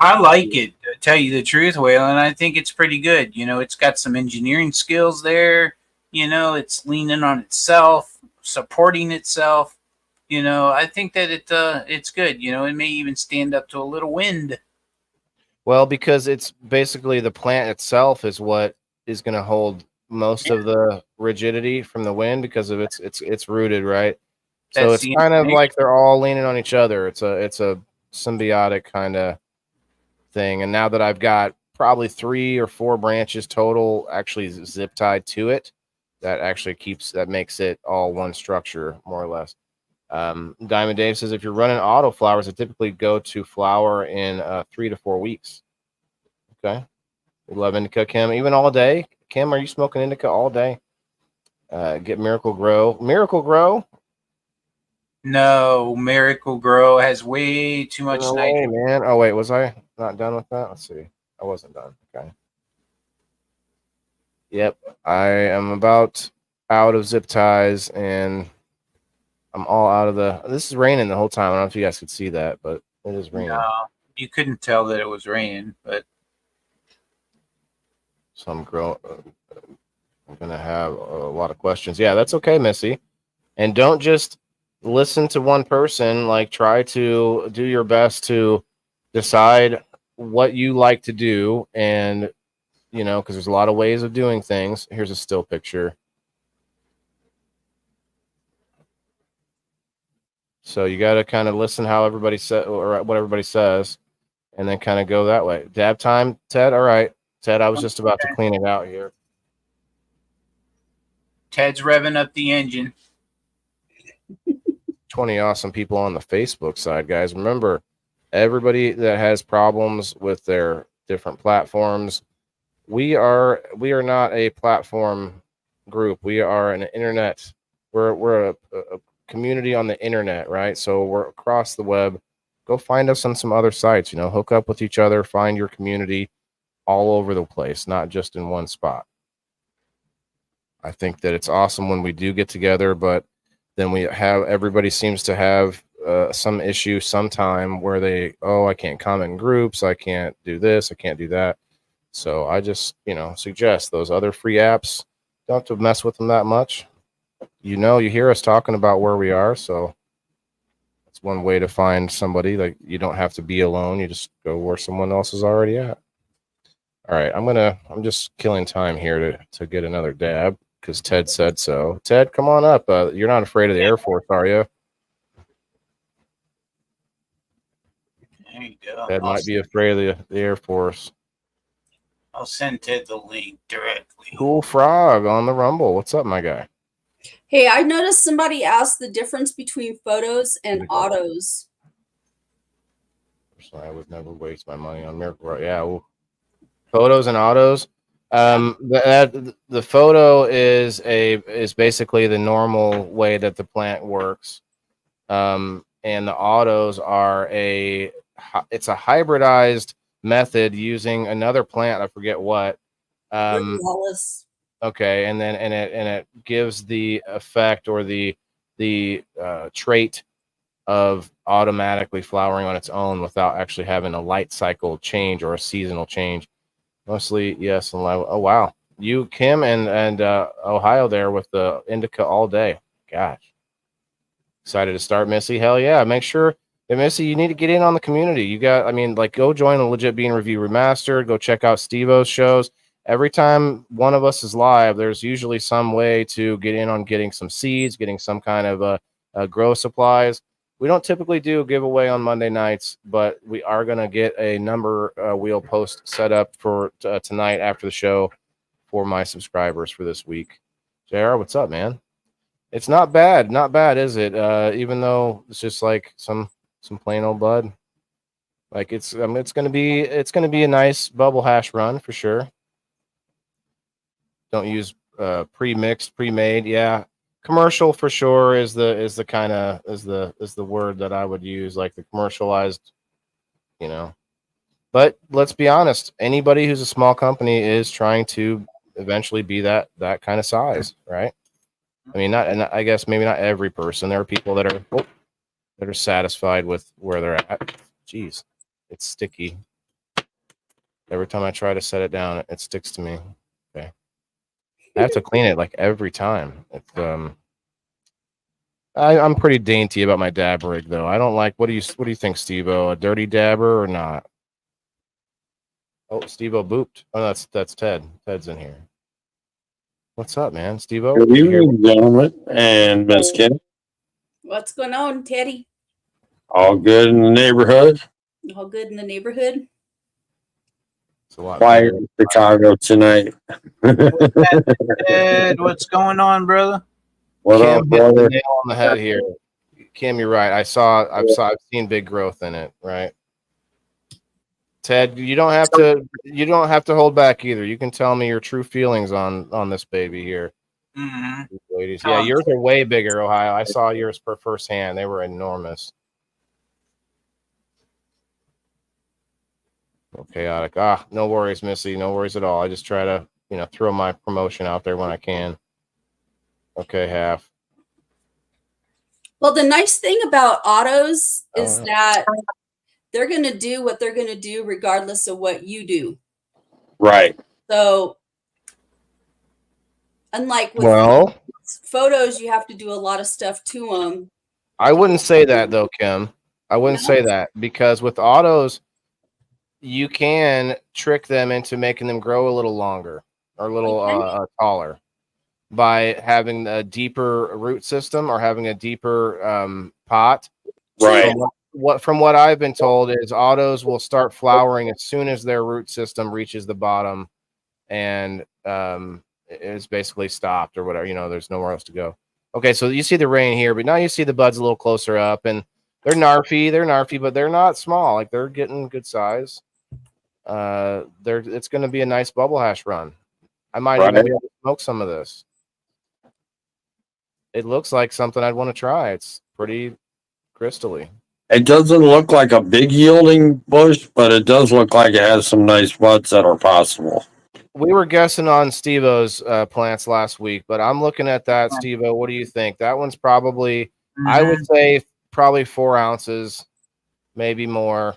I like it, to tell you the truth, Waylon. I think it's pretty good. It's got some engineering skills there. It's leaning on itself, supporting itself. I think that it's good. It may even stand up to a little wind. Well, because it's basically the plant itself is what is going to hold most of the rigidity from the wind, because of it's rooted, right? So it's kind of like they're all leaning on each other. It's a symbiotic kind of thing. And now that I've got probably 3 or 4 branches total actually zip tied to it, that makes it all one structure, more or less. Diamond Dave says if you're running auto flowers, it typically go to flower in 3 to 4 weeks. Okay. We love indica, Kim. Even all day. Kim, are you smoking indica all day? Get Miracle Grow. Miracle Grow? No, Miracle Grow has way too much nitrogen. Man. Oh, wait. Was I not done with that? Let's see. I wasn't done. Okay. Yep. I am about out of zip ties, and I'm all out of this is raining the whole time. I don't know if you guys could see that, but it is raining. No, you couldn't tell that it was raining, but. So I'm going to have a lot of questions. Yeah, that's okay, Missy. And don't just listen to one person. Like, try to do your best to decide what you like to do. And, because there's a lot of ways of doing things. Here's a still picture. So you got to kind of listen how everybody says, or what everybody says, and then kind of go that way. Dab time, Ted. All right. Ted, I was just about to clean it out here. Ted's revving up the engine. 20 awesome people on the Facebook side, guys. Remember, everybody that has problems with their different platforms, we are not a platform group. We are an internet. We're a community on the internet, right? So we're across the web. Go find us on some other sites. Hook up with each other. Find your community all over the place, not just in one spot. I think that it's awesome when we do get together, but then everybody seems to have some issue sometime where I can't comment in groups, I can't do this, I can't do that. So I just suggest those other free apps. Don't have to mess with them that much. You hear us talking about where we are, so it's one way to find somebody. Like, you don't have to be alone. You just go where someone else is already at. All right, I'm just killing time here to get another dab because Ted said so. Ted, come on up. You're not afraid of the Air Force, are you? There you go. Ted might be afraid of the Air Force. I'll send Ted the link directly. Cool Frog on the Rumble. What's up, my guy? Hey, I noticed somebody asked the difference between photos and autos. I would never waste my money on Miracle. Yeah, well, photos and autos. The photo is basically the normal way that the plant works, and the autos are it's a hybridized method using another plant. I forget what. Okay, and it gives the effect or the trait of automatically flowering on its own without actually having a light cycle change or a seasonal change. Mostly yes and live. Oh wow, you Kim and Ohio there with the indica all day. Gosh, excited to start, Missy. Hell yeah! Make sure, Missy, you need to get in on the community. Go join the Legit Bean Review Remastered. Go check out SteveO's shows. Every time one of us is live, there's usually some way to get in on getting some seeds, getting some kind of grow supplies. We don't typically do a giveaway on Monday nights, but we are going to get a number wheel post set up for tonight after the show for my subscribers for this week. JR, what's up, man? It's not bad. Not bad, is it? Even though it's just like some plain old bud. Like it's going to be a nice bubble hash run for sure. Don't use pre-mixed, pre-made. Yeah. Commercial for sure is the kind of is the word that I would use, like the commercialized, But let's be honest, anybody who's a small company is trying to eventually be that kind of size, right? I mean, and I guess maybe not every person. There are people that are satisfied with where they're at. Jeez, it's sticky. Every time I try to set it down, it sticks to me. Okay. I have to clean it like every time. I'm pretty dainty about my dab rig though. I don't like. What do you think, SteveO? A dirty dabber or not? Oh, SteveO booped. Oh, that's Ted. Ted's in here. What's up, man, SteveO? Good evening, gentlemen and Miss Kim. What's going on, Teddy? All good in the neighborhood. All good in the neighborhood. It's a lot Quiet in Chicago tonight. Ed, what's going on, brother? What Kim up, hit brother? the nail on the head here. Kim, you're right. I've seen big growth in it, right? Ted, you don't have to hold back either. You can tell me your true feelings on this baby here. Mm-hmm. Ladies. Yeah, yours are way bigger, Ohio. I saw yours per firsthand. They were enormous. Chaotic. No worries, Missy. No worries at all. I just try to, throw my promotion out there when I can. Okay, half. Well, the nice thing about autos is that they're going to do what they're going to do regardless of what you do. Right. So, unlike with photos, you have to do a lot of stuff to them. I wouldn't say that though, Kim. I wouldn't say that because with autos, you can trick them into making them grow a little longer or a little taller by having a deeper root system or having a deeper pot. Right. From what I've been told is autos will start flowering as soon as their root system reaches the bottom and it's basically stopped or whatever. There's nowhere else to go. Okay, so you see the rain here, but now you see the buds a little closer up, and they're narfy, but they're not small. Like they're getting good size. it's going to be a nice bubble hash run. I might Right. even be able to smoke some of this. It looks like something I'd want to try. It's pretty crystally. It doesn't look like a big yielding bush, but it does look like it has some nice buds that are possible. We were guessing on SteveO's plants last week, but I'm looking at that. SteveO, what do you think? That one's probably, I would say, probably 4 ounces, maybe more,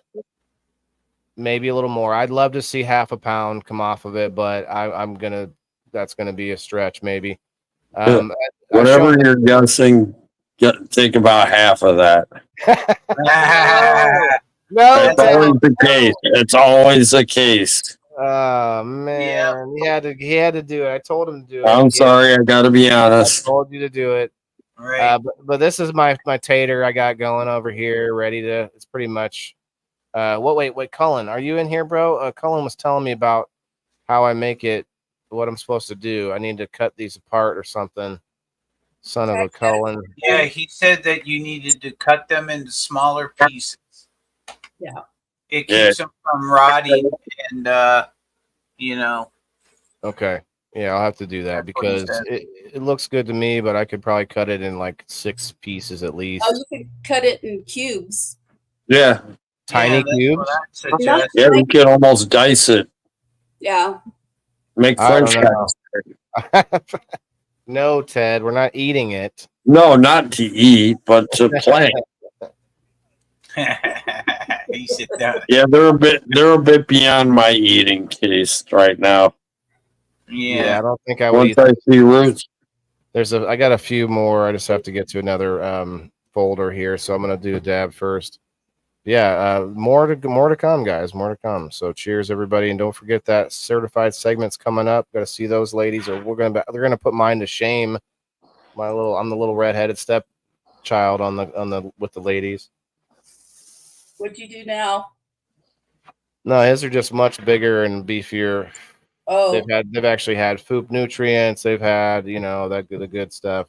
maybe a little more. I'd love to see half a pound come off of it, but that's gonna be a stretch, maybe. Whatever you're guessing, take about half of that. No, It's always the case. It's always the case. Oh man, he had to do it. I told him to do it. I'm sorry, I got to be honest. I told you to do it. Right. But this is my tater I got going over here, ready to. It's pretty much. Wait, Cullen, are you in here, bro? Cullen was telling me about how I make it. What I'm supposed to do. I need to cut these apart or something. Son of a Cullen. Yeah, he said that you needed to cut them into smaller pieces. Yeah. It keeps them from rotting and Okay. Yeah, I'll have to do that because it looks good to me, but I could probably cut it in like 6 pieces at least. Oh, you could cut it in cubes. Yeah. Tiny cubes? Yeah, you can almost dice it. Yeah. Make French fries. No, Ted, we're not eating it. No, not to eat, but to play. You sit down. Yeah, they're a bit beyond my eating taste right now. Yeah, I don't think I would Once eat. I see roots. I got a few more. I just have to get to another folder here, so I'm gonna do a dab first. Yeah, more to come, guys. More to come. So cheers, everybody, and don't forget that certified segment's coming up. Got to see those ladies, or they're gonna put mine to shame. I'm the little redheaded stepchild on the with the ladies. What'd you do now? No, his are just much bigger and beefier. Oh, They've actually had food nutrients. They've had the good stuff.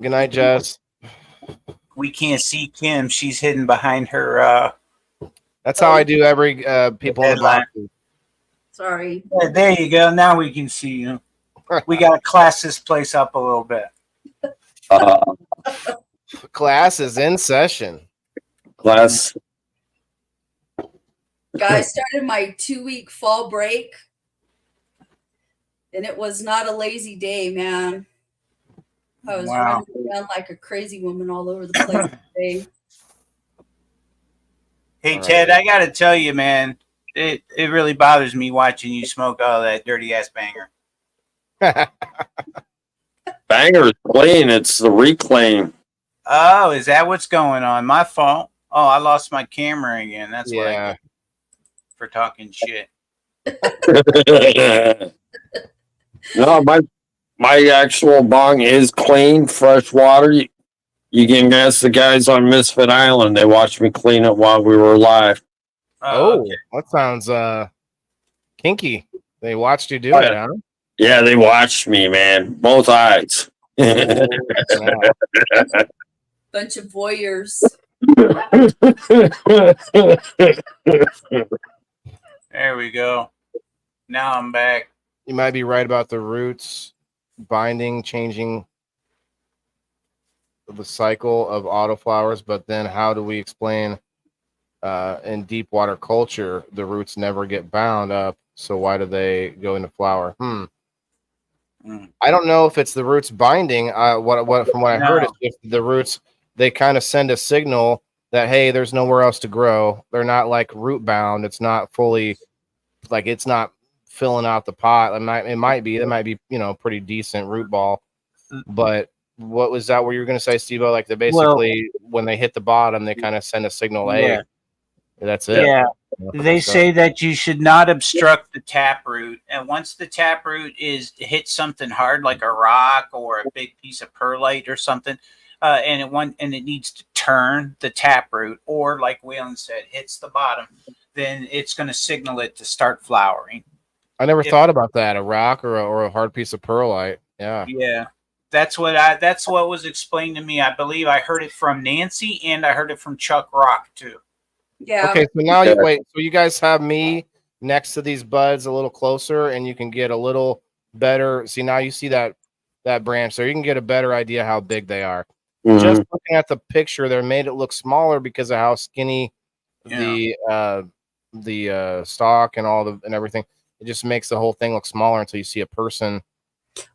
Good night, Jess. We can't see Kim. She's hidden behind her. That's how I do every people in the Headline. box. sorry. Yeah, there you go. Now we can see you. We got to class this place up a little bit. Class is in session. Class. Guys, started my 2-week fall break, and it was not a lazy day, man. I was running around like a crazy woman all over the place today. Hey, Ted, I got to tell you, man, it really bothers me watching you smoke all that dirty ass banger. Banger is clean. It's the reclaim. Oh, is that what's going on? My fault. Oh, I lost my camera again. That's what I get for talking shit. No, my actual bong is clean, fresh water. You can ask the guys on Misfit Island. They watched me clean it while we were live. Oh, that sounds kinky. They watched you do it, huh? Yeah, they watched me, man. Both eyes. Bunch of voyeurs. There we go. Now I'm back. You might be right about the roots binding, changing the cycle of autoflowers, but then how do we explain in deep water culture the roots never get bound up, so why do they go into flower? I don't know if it's the roots binding. What from what I heard, it's just the roots, they kind of send a signal that hey, there's nowhere else to grow. They're not like root bound. It's not fully like it's not filling out the pot. It might be pretty decent root ball, but what was that? What you were going to say, SteveO? Like they basically when they hit the bottom, they kind of send a signal. Hey, that's it. Yeah. They say that you should not obstruct the taproot, and once the taproot hits something hard like a rock or a big piece of perlite or something, and it needs to turn the taproot, or like Waylon said, hits the bottom, then it's going to signal it to start flowering. I never thought about that. A rock or a hard piece of perlite. Yeah. Yeah. That's what was explained to me. I believe I heard it from Nancy and I heard it from Chuck Rock too. Yeah. Okay, so now you wait. So you guys have me next to these buds a little closer, and you can get a little better. See, now you see that branch, so you can get a better idea how big they are. Just looking at the picture, they made it look smaller because of how skinny the stalk and and everything. It just makes the whole thing look smaller until you see a person.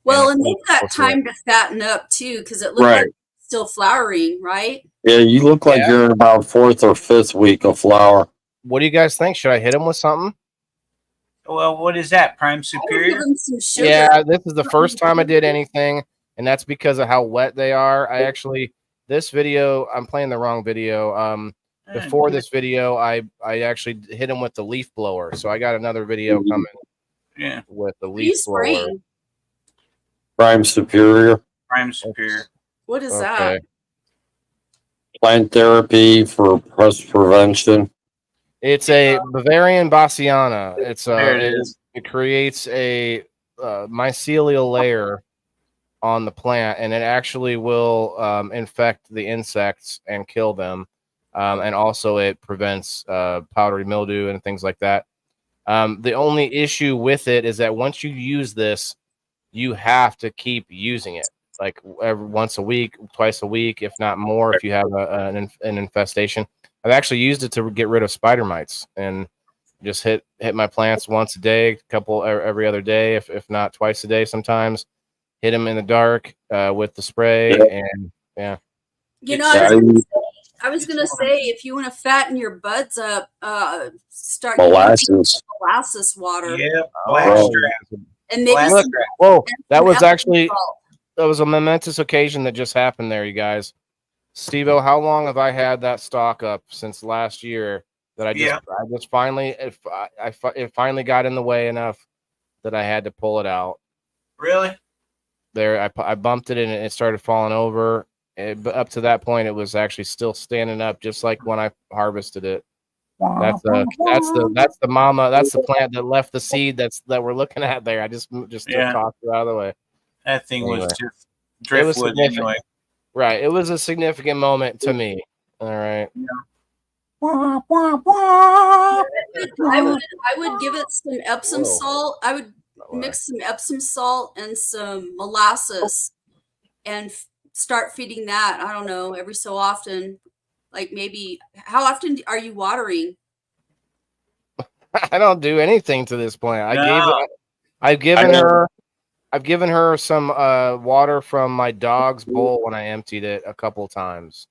Well, and they've got time to fatten up too, because it looked like it's still flowering, right? Yeah, you look like you're in about 4th or 5th week of flower. What do you guys think? Should I hit them with something? Well, what is that? Prime Superior? Yeah, this is the first time I did anything, and that's because of how wet they are. This video, I'm playing the wrong video. Before this video, I actually hit him with the leaf blower. So I got another video coming. Yeah, with the leaf blower. Prime Superior. Prime Superior. What is that? Plant therapy for pest prevention. It's a Bavarian Bassiana. It creates a mycelial layer on the plant, and it actually will infect the insects and kill them. And also it prevents powdery mildew and things like that. The only issue with it is that once you use this, you have to keep using it, like once a week, twice a week, if not more, if you have an infestation. I've actually used it to get rid of spider mites, and just hit my plants once a day, every other day, if not twice a day sometimes. Hit them in the dark with the spray, and yeah. You know, I was gonna say, if you want to fatten your buds up, start molasses water. Yeah, and maybe that was a momentous occasion that just happened there, you guys. SteveO, how long have I had that stock up? Since last year. That I just finally it finally got in the way enough that I had to pull it out. Really? There, I bumped it and it started falling over. But up to that point, it was actually still standing up, just like when I harvested it. That's the mama. That's the plant that left the seed. That we're looking at there. I just tossed it out of the way. That thing was just driftwood anyway. Right. It was a significant moment to me. All right. I would give it some Epsom salt. I would mix some Epsom salt and some molasses and start feeding that. I don't know, every so often. Like maybe, how often are you watering? I don't do anything to this plant. I've given her some water from my dog's bowl when I emptied it a couple times.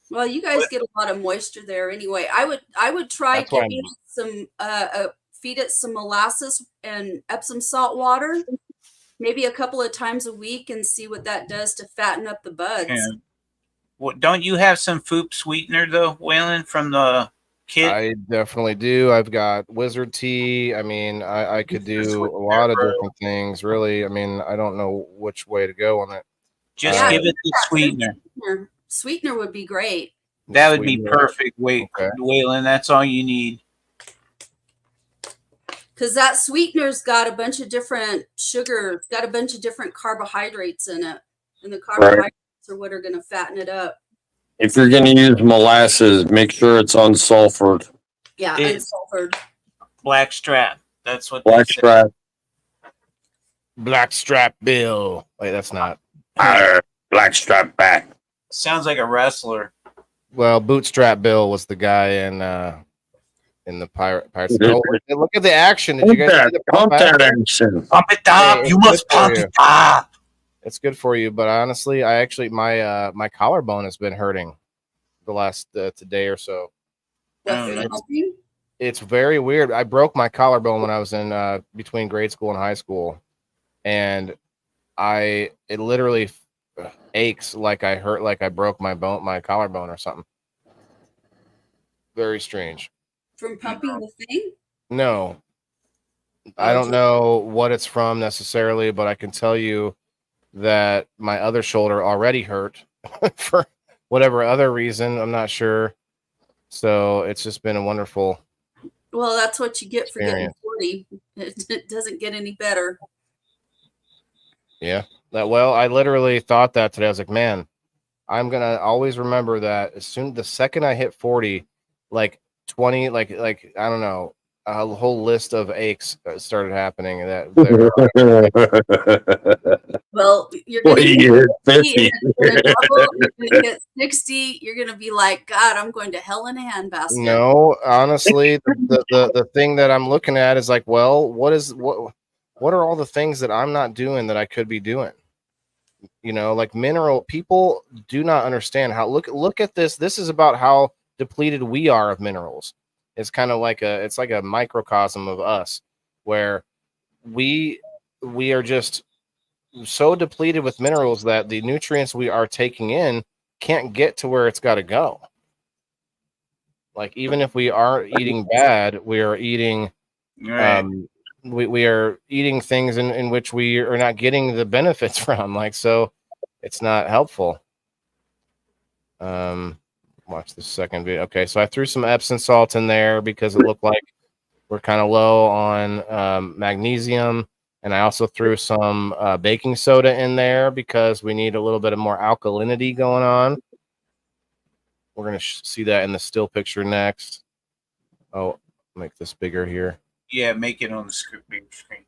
Well, you guys get a lot of moisture there anyway. I would try giving it some feed it some molasses and Epsom salt water, maybe a couple of times a week, and see what that does to fatten up the buds. Yeah. Well, don't you have some food sweetener though, Waylon, from the kit? I definitely do. I've got wizard tea. I mean, I could do a lot of different things. Really, I mean, I don't know which way to go on it. Just give it the sweetener. Sweetener would be great. That would be perfect, Waylon. That's all you need. Because that sweetener's got a bunch of different sugars, got a bunch of different carbohydrates in it, and the carbohydrates are what are going to fatten it up. If you're going to use molasses, make sure it's unsulfured. Yeah, unsulfured. Black strap. That's what. Black strap. Black strap Bill. Wait, that's not. Black strap back. Sounds like a wrestler. Well, Bootstrap Bill was the guy in the Pirates. Look at the action. Did you guys see the pump that action? Pump it up. You must pump it up. It's good for you, but honestly, my collarbone has been hurting the last today or so. It's very weird. I broke my collarbone when I was in between grade school and high school, and it literally aches like I broke my collarbone or something. Very strange. From pumping the thing? No, I don't know what it's from necessarily, but I can tell you that my other shoulder already hurt for whatever other reason. I'm not sure. So it's just been a wonderful. Well, that's what you get for experience. getting 40. It doesn't get any better. Yeah. Well, I literally thought that today. I was like, man, I'm gonna always remember that the second I hit 40, like 20, like I don't know, a whole list of aches started happening. Well, you're Well, gonna get you hit 50 50. and it's gonna double. You're gonna get 60. You're gonna be like, God, I'm going to hell in a handbasket. No, honestly, the thing that I'm looking at is like, well, what are all the things that I'm not doing that I could be doing? Like mineral people do not understand how look at this. This is about how depleted we are of minerals. It's kind of like it's like a microcosm of us where we are just so depleted with minerals that the nutrients we are taking in can't get to where it's got to go. Like even if we are eating bad, we are eating Right. we are eating things in which we are not getting the benefits from. Like, so it's not helpful. Watch the second video. Okay, so I threw some Epsom salt in there because it looked like we're kind of low on magnesium. And I also threw some baking soda in there because we need a little bit of more alkalinity going on. We're going to see that in the still picture next. Oh, make this bigger here. Yeah, make it on the big screen.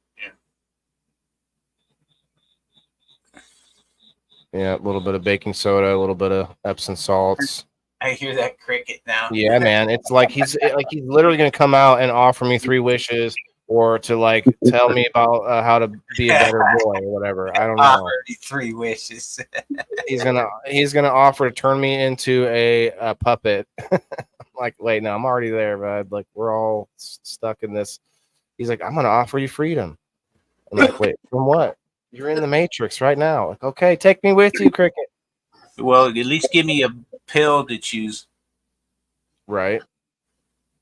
Yeah, a little bit of baking soda, a little bit of Epsom salts. I hear that cricket now. Yeah, man. It's like he's literally going to come out and offer me 3 wishes or to like tell me about how to be a better boy or whatever. I don't know. 3 wishes. He's gonna offer to turn me into a puppet. Like, wait, no, I'm already there, bud. Like, we're all stuck in this. He's like, I'm gonna offer you freedom. I'm like, wait, from what? You're in the Matrix right now. Like, okay, take me with you, Cricket. Well, at least give me a pill to choose. Right.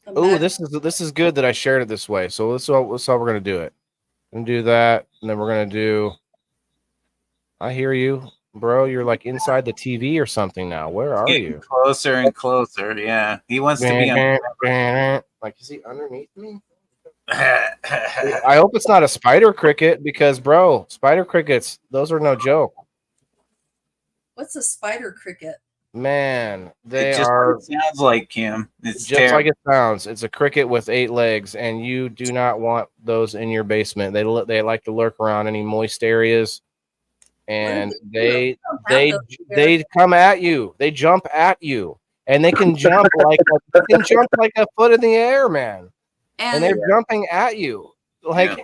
Oh, this is good that I shared it this way. So that's how we're gonna do it. I'm gonna do that, and then we're gonna do. I hear you, bro. You're like inside the TV or something now. Where are you? Closer and closer. Yeah, he wants to be on. Like, is he underneath me? I hope it's not a spider cricket because, bro, spider crickets, those are no joke. What's a spider cricket? Man, they it are. Sounds like him. It's just terrible. like it sounds. It's a cricket with 8 legs, and you do not want those in your basement. They like to lurk around any moist areas, and they come at you. They jump at you, and they can jump like a foot in the air, man. And they're jumping at you, like.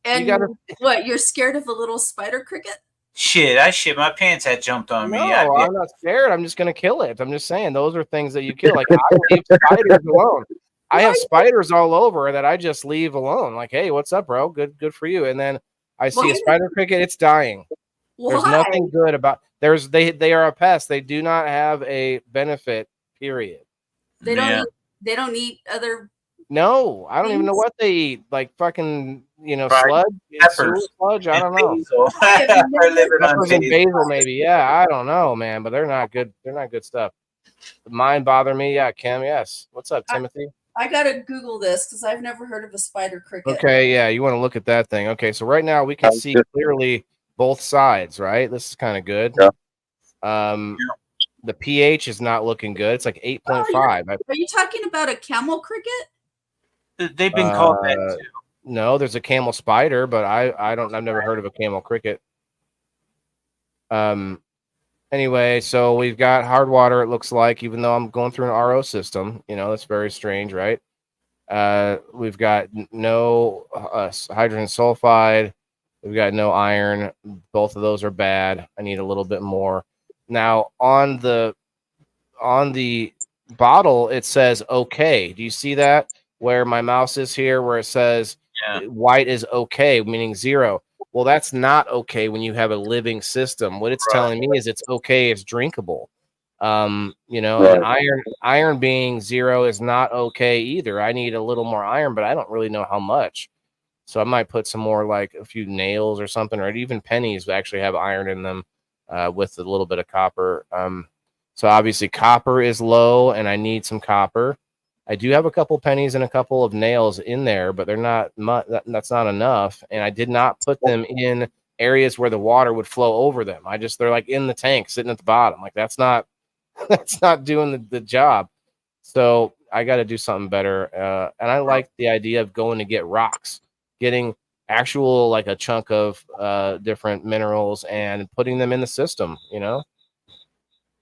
And you gotta, what? You're scared of a little spider cricket? Shit, I shit my pants had jumped on me. No, I'm not scared. I'm just gonna kill it. I'm just saying those are things that you kill. Like, I leave spiders alone. I have spiders all over that I just leave alone. Like, hey, what's up, bro? Good for you. And then I see a spider cricket, it's dying. Why? There's nothing good about they are a pest. They do not have a benefit, period. They don't eat other. No, I don't even know what they eat. Like fucking, sludge, sludge. I don't know. Peppers and basil, maybe. Yeah, I don't know, man. But they're not good. They're not good stuff. The mind bother me. Yeah, Kim. Yes. What's up, Timothy? I gotta Google this because I've never heard of a spider cricket. Okay, yeah, you want to look at that thing. Okay, so right now we can see clearly both sides. Right, this is kind of good. Yeah. The pH is not looking good. It's like 8.5. Are you talking about a camel cricket? They've been called that too. No, there's a camel spider, but I've never heard of a camel cricket. Anyway, so we've got hard water, it looks like, even though I'm going through an RO system. That's very strange, right? We've got no hydrogen sulfide. We've got no iron. Both of those are bad. I need a little bit more. Now on the bottle, it says okay. Do you see that? Where my mouse is here, where it says white is okay, meaning 0. Well, that's not okay when you have a living system. What it's telling me is it's okay, it's drinkable. And iron being 0 is not okay either. I need a little more iron, but I don't really know how much. So I might put some more, like a few nails or something, or even pennies actually have iron in them with a little bit of copper. So obviously copper is low, and I need some copper. I do have a couple pennies and a couple of nails in there, but they're not. That's not enough. And I did not put them in areas where the water would flow over them. They're like in the tank sitting at the bottom. Like that's not that's not doing the job. So I got to do something better. And I like the idea of going to get rocks, getting actual like a chunk of different minerals and putting them in the system, you know.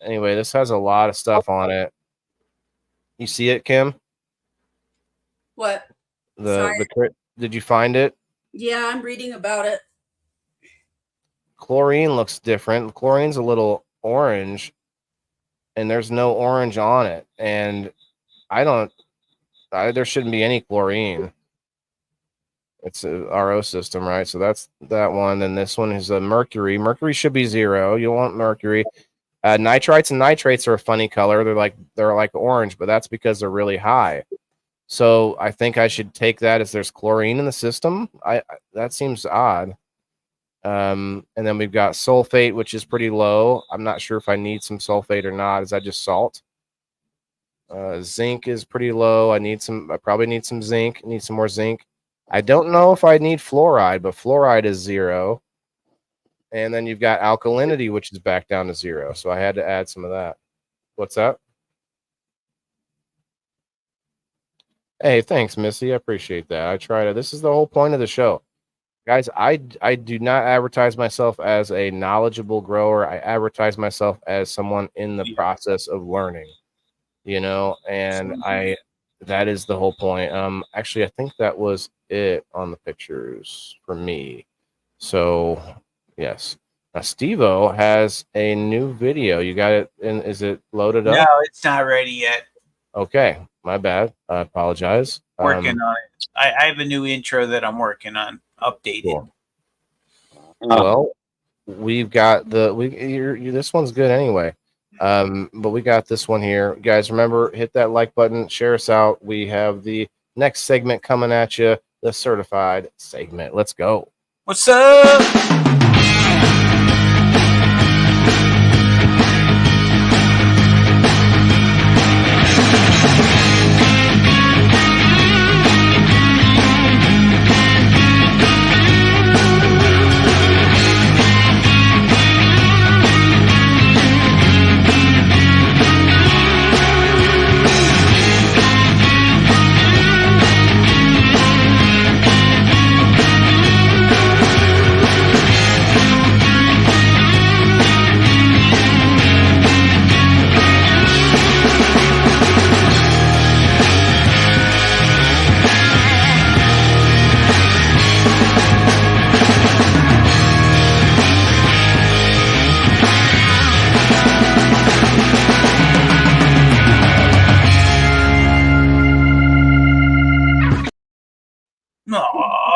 Anyway, this has a lot of stuff on it. You see it, Kim? What? Did you find it? Yeah, I'm reading about it. Chlorine looks different. Chlorine's a little orange, and there's no orange on it. And there shouldn't be any chlorine. It's a RO system, right? So that's that one. Then this one is a mercury. Mercury should be 0. You want mercury. Nitrites and nitrates are a funny color. They're like orange, but that's because they're really high. So I think I should take that as there's chlorine in the system. That seems odd. And then we've got sulfate, which is pretty low. I'm not sure if I need some sulfate or not. Is that just salt? Zinc is pretty low. I probably need some zinc. Need some more zinc. I don't know if I need fluoride, but fluoride is 0. And then you've got alkalinity, which is back down to 0. So I had to add some of that. What's that? Hey, thanks, Missy. I appreciate that. I try to. This is the whole point of the show. Guys, I do not advertise myself as a knowledgeable grower. I advertise myself as someone in the process of learning, you know, and that is the whole point. Actually, I think that was it on the pictures for me. So, yes. Now, SteveO has a new video. You got it? And is it loaded up? No, it's not ready yet. Okay, my bad. I apologize. Working on it. I have a new intro that I'm working on, updated. Cool. Well, we've got this one's good anyway. But we got this one here. Guys, remember, hit that like button, share us out. We have the next segment coming at you, the certified segment. Let's go. What's up?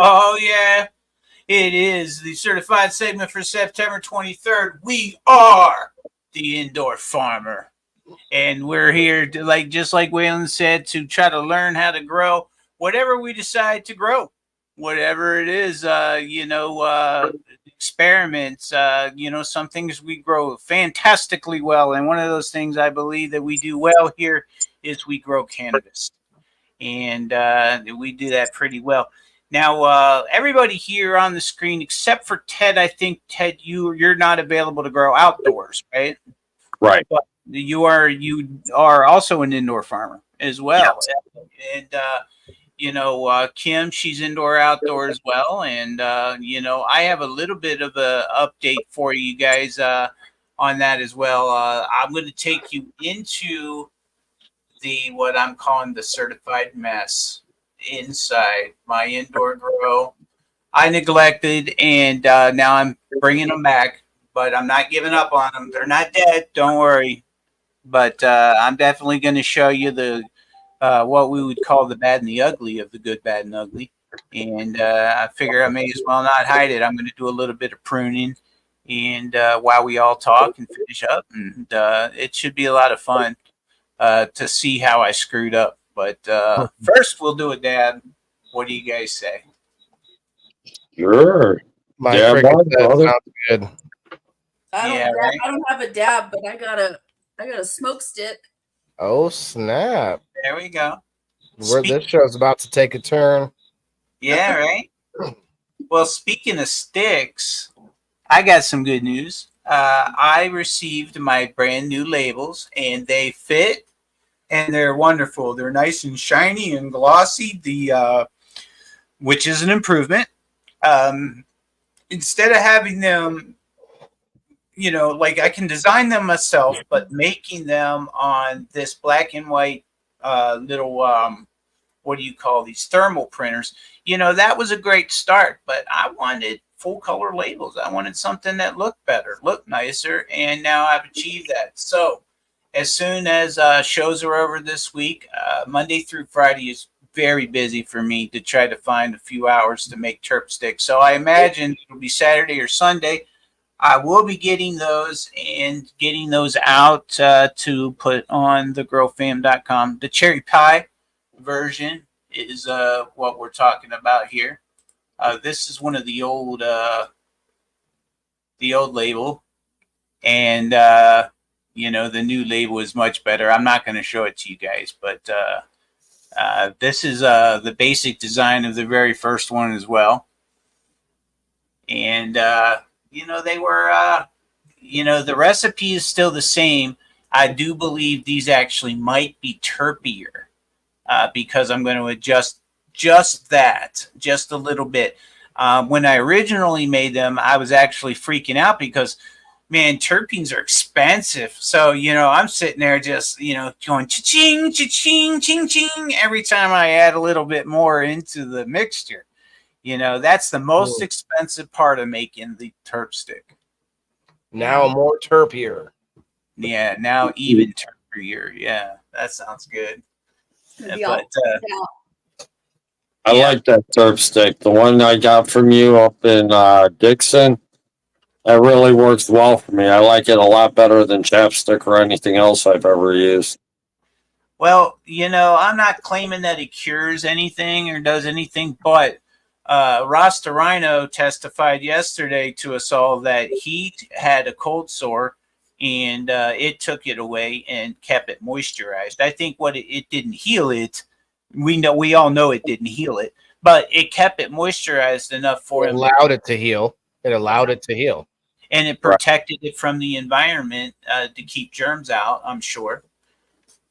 Oh, yeah. It is the certified segment for September 23rd. We are the Indoor Farmer. And we're here to, just like Waylon said, to try to learn how to grow whatever we decide to grow. Whatever it is, experiments, some things we grow fantastically well. And one of those things I believe that we do well here is we grow cannabis. And we do that pretty well. Now, everybody here on the screen, except for Ted, I think, Ted, you're not available to grow outdoors, right? Right. But you are also an indoor farmer as well. Yes. And, Kim, she's indoor, outdoor as well. And, I have a little bit of a update for you guys on that as well. I'm going to take you into what I'm calling the certified mess inside my indoor grow. I neglected, and now I'm bringing them back, but I'm not giving up on them. They're not dead. Don't worry. But I'm definitely going to show you the what we would call the bad and the ugly of the good, bad, and ugly. And I figure I may as well not hide it. I'm going to do a little bit of pruning, and while we all talk and finish up, and it should be a lot of fun to see how I screwed up. But first, we'll do a dab. What do you guys say? Sure. My dab friggin' on, that brother. sounds good. I don't have a dab, but I got a smoke stick. Oh snap! There we go. This show's about to take a turn. Yeah, right. Well, speaking of sticks, I got some good news. I received my brand new labels, and they fit, and they're wonderful. They're nice and shiny and glossy. Which is an improvement. Instead of having them, like I can design them myself, but making them on this black and white little what do you call these thermal printers? That was a great start, but I wanted full color labels. I wanted something that looked better, looked nicer, and now I've achieved that. So as soon as shows are over this week, Monday through Friday is very busy for me to try to find a few hours to make terp sticks. So I imagine it'll be Saturday or Sunday. I will be getting those and getting those out to put on the growfam.com. The cherry pie version is what we're talking about here. This is one of the old label, and the new label is much better. I'm not going to show it to you guys, but this is the basic design of the very first one as well. And they were the recipe is still the same. I do believe these actually might be terpier because I'm going to adjust just a little bit. When I originally made them, I was actually freaking out because, man, terpenes are expensive. So, I'm sitting there just, going cha-ching, cha-ching, ching-ching every time I add a little bit more into the mixture. That's the most expensive part of making the terp stick. Now more terpier. Yeah, now even terpier. Yeah, that sounds good. But I like that terp stick. The one I got from you up in Dixon, that really works well for me. I like it a lot better than chapstick or anything else I've ever used. Well, I'm not claiming that it cures anything or does anything, but Ross DeRhino testified yesterday to us all that he had a cold sore and it took it away and kept it moisturized. I think what it didn't heal it. We all know it didn't heal it, but it kept it moisturized enough for it allowed it to heal. It allowed it to heal. And it protected it from the environment to keep germs out, I'm sure.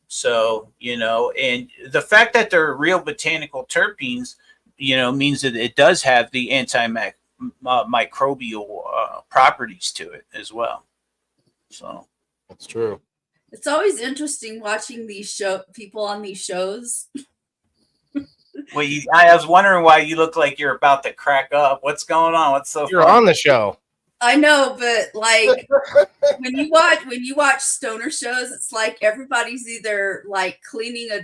So, and the fact that they're real botanical terpenes, means that it does have the antimicrobial properties to it as well. So that's true. It's always interesting watching these people on these shows. Well, I was wondering why you look like you're about to crack up. What's going on? What's so You're funny? on the show. I know, but like when you watch stoner shows, it's like everybody's either like cleaning a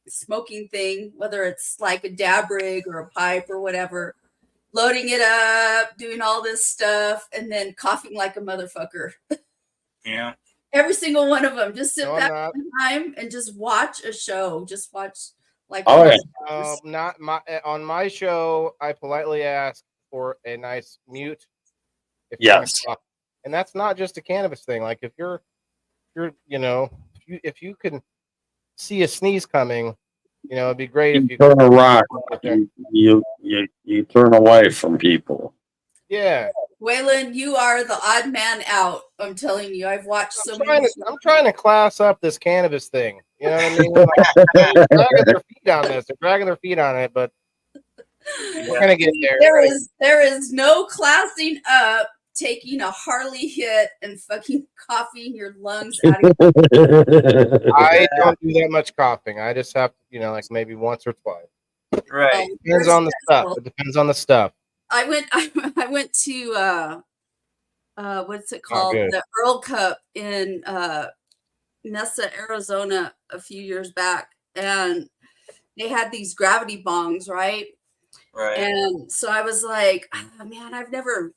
smoking thing, whether it's like a dab rig or a pipe or whatever, loading it up, doing all this stuff, and then coughing like a motherfucker. Yeah. Every single one of them. Just sit back one time and just watch a show. Just watch like. Not on my show. I politely ask for a nice mute. Yes. And that's not just a cannabis thing. Like if you're if you can see a sneeze coming, it'd be great if you turn a rock. You turn away from people. Yeah. Waylon, you are the odd man out. I'm telling you, I've watched I'm trying to class up this cannabis thing. You know what I mean? Like, they're dragging their feet on this. They're dragging their feet on it, but we're gonna get there. There is no classing up taking a Harley hit and fucking coughing your lungs out of I don't do that much coughing. I just have to, like maybe once or twice. Right. Depends on the stuff. It depends on the stuff. I went to what's it called? The Earl Cup in Mesa, Arizona a few years back, and they had these gravity bongs, right? Right. And so I was like, oh, man, I've never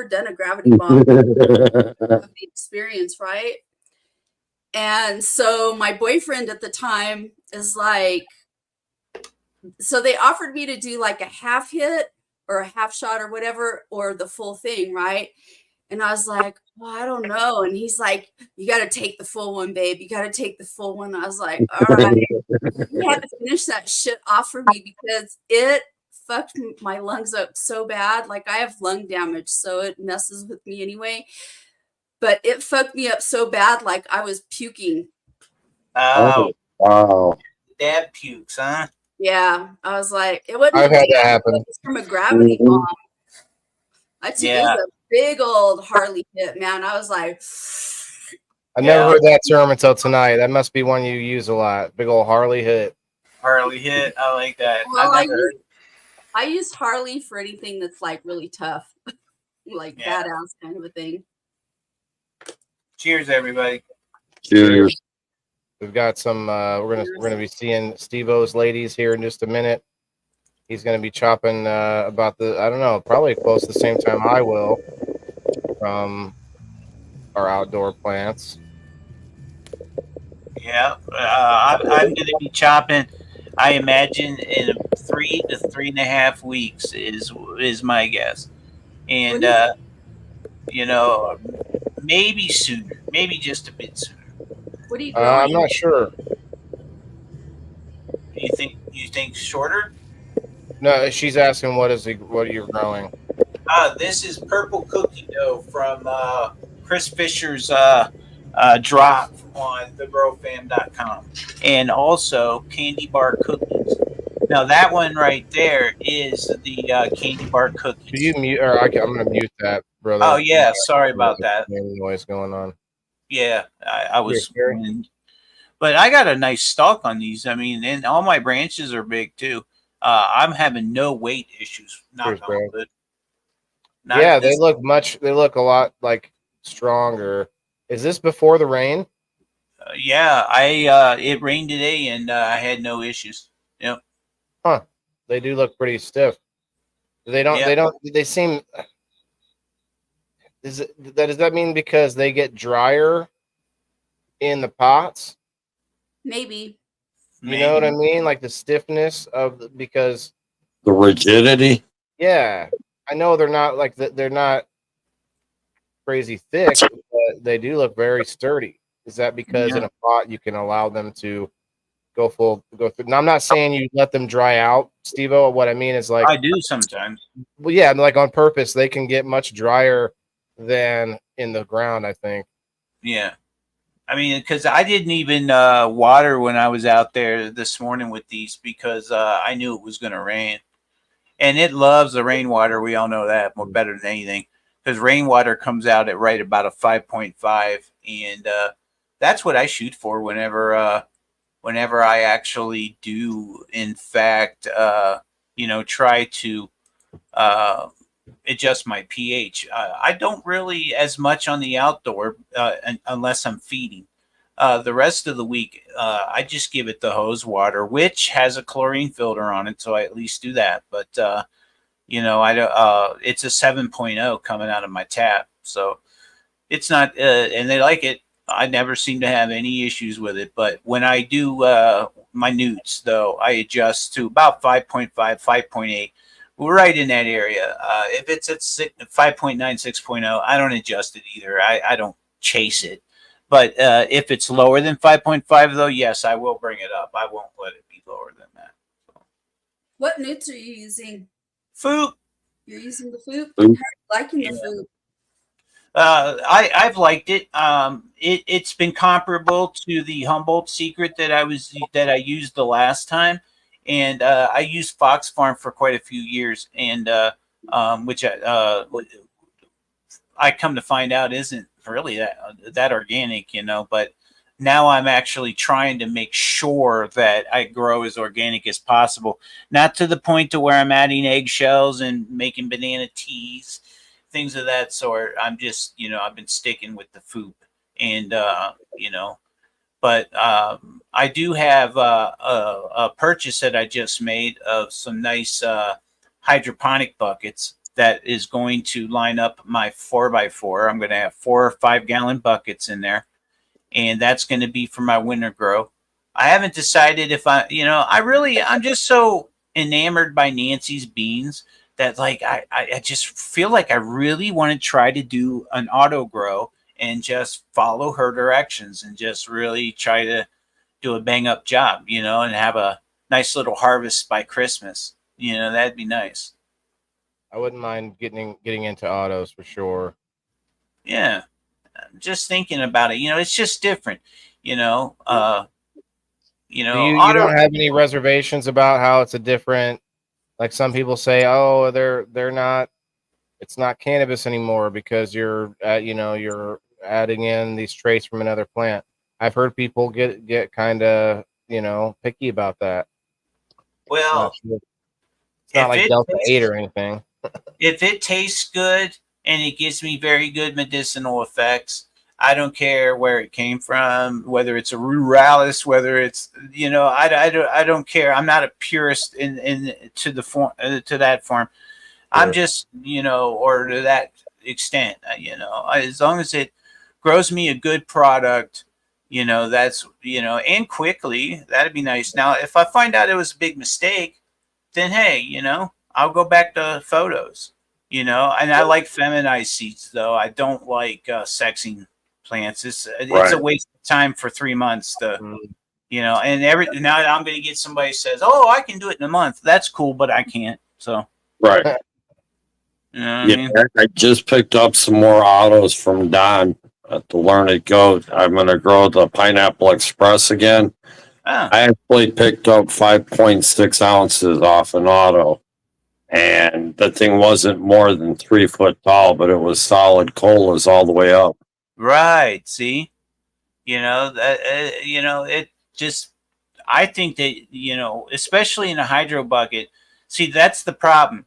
done a gravity bong. The experience, right? And so my boyfriend at the time is like, so they offered me to do like a half hit or a half shot or whatever, or the full thing, right? And I was like, well, I don't know. And he's like, you got to take the full one, babe. You got to take the full one. I was like, all right. You had to finish that shit off for me because it fucked my lungs up so bad. Like I have lung damage, so it messes with me anyway. But it fucked me up so bad, like I was puking. Oh, Wow. dad pukes, huh? Yeah, I was like, it wasn't I've a had big that one, happen. it was from a gravity Mhm. bomb. It Yeah. was a big old Harley hit, man. I was like, I never Yeah. heard that term until tonight. That must be one you use a lot. Big old Harley hit. Harley hit. I like that. well, I never heard. I use Harley for anything that's like really tough, like Yeah. badass kind of a thing. Cheers, everybody. Cheers. We've got some. We're gonna be seeing SteveO's ladies here in just a minute. He's gonna be chopping about I don't know, probably close to the same time I will from our outdoor plants. Yeah, I'm going to be chopping. I imagine in 3 to 3.5 weeks is my guess, and you know, maybe sooner, maybe just a bit sooner. What are you growing? I'm not sure. You think shorter? No, she's asking what you're growing. This is purple cookie dough from Chris Fisher's drop on thegrowfam.com, and also candy bar cookies. Now that one right there is the candy bar cookies. Do you mute? Or I'm gonna mute that, brother. Oh yeah, sorry about that. Noise going on. Yeah, I was, Scary. but I got a nice stalk on these. I mean, and all my branches are big too. I'm having no weight issues. Knock on wood. Yeah, they look a lot like stronger. Is this before the rain? Yeah, it rained today and I had no issues. Yep. Huh. They do look pretty stiff. They seem does that mean because they get drier in the pots? Maybe. You know what I mean? Like the stiffness of because the rigidity. Yeah. I know they're not crazy thick, but they do look very sturdy. Is that because in a pot you can allow them to go through? Now, I'm not saying you let them dry out, SteveO. What I mean is like I do sometimes. Well, yeah, like on purpose, they can get much drier than in the ground, I think. Yeah. I mean, because I didn't even water when I was out there this morning with these because I knew it was going to rain. And it loves the rainwater. We all know that more better than anything because rainwater comes out at right about a 5.5. And that's what I shoot for whenever I actually do, in fact, try to adjust my pH. I don't really as much on the outdoor unless I'm feeding. The rest of the week, I just give it the hose water, which has a chlorine filter on it, so I at least do that. But I don't. It's a 7.0 coming out of my tap, so it's not. And they like it. I never seem to have any issues with it. But when I do my newts, though, I adjust to about 5.5, 5.8. We're right in that area. If it's at 5.9, 6.0, I don't adjust it either. I don't chase it. But if it's lower than 5.5, though, yes, I will bring it up. I won't let it be lower than that. So. What newts are you using? Food. You're using the food? How are you liking the food? I've liked it. It's been comparable to the Humboldt Secret that I used the last time, and I used Fox Farm for quite a few years, and which I come to find out isn't really that organic, but now I'm actually trying to make sure that I grow as organic as possible, not to the point to where I'm adding eggshells and making banana teas, things of that sort. I'm just, I've been sticking with the food and, but I do have a purchase that I just made of some nice hydroponic buckets that is going to line up my 4x4. I'm going to have 4 or 5 gallon buckets in there, and that's going to be for my winter grow. I haven't decided if I'm just so enamored by Nancy's beans that like I just feel like I really want to try to do an auto grow and just follow her directions and just really try to do a bang up job, and have a nice little harvest by Christmas. You know, that'd be nice. I wouldn't mind getting into autos for sure. Yeah, just thinking about it. You know, it's just different. You know, Do you auto. don't have any reservations about how it's a different? Like some people say, oh, they're not. It's not cannabis anymore because you're you're adding in these traits from another plant. I've heard people get kind of picky about that. Not Well, sure. It's not if like it Delta 8 tastes, or anything. if it tastes good and it gives me very good medicinal effects, I don't care where it came from, whether it's a ruralis, whether it's I don't care. I'm not a purist in to the form to that form. I'm Sure. just or to that extent, as long as it grows me a good product, that's and quickly, that'd be nice. Now, if I find out it was a big mistake, then hey, I'll go back to photos, and I like feminized seeds though. I don't like sexing plants. It's a Right. waste of time for 3 months to, Mm. and now I'm going to get somebody who says, oh, I can do it in a month. That's cool, but I can't. So, Right. you know what I Yeah, mean? I just picked up some more autos from Don at the Learned Goat. I'm going to grow the Pineapple Express again. Oh, I actually picked up 5.6 ounces off an auto, and the thing wasn't more than 3 foot tall, but it was solid colas all the way up. right. See, it just, I think that, especially in a hydro bucket, see, that's the problem.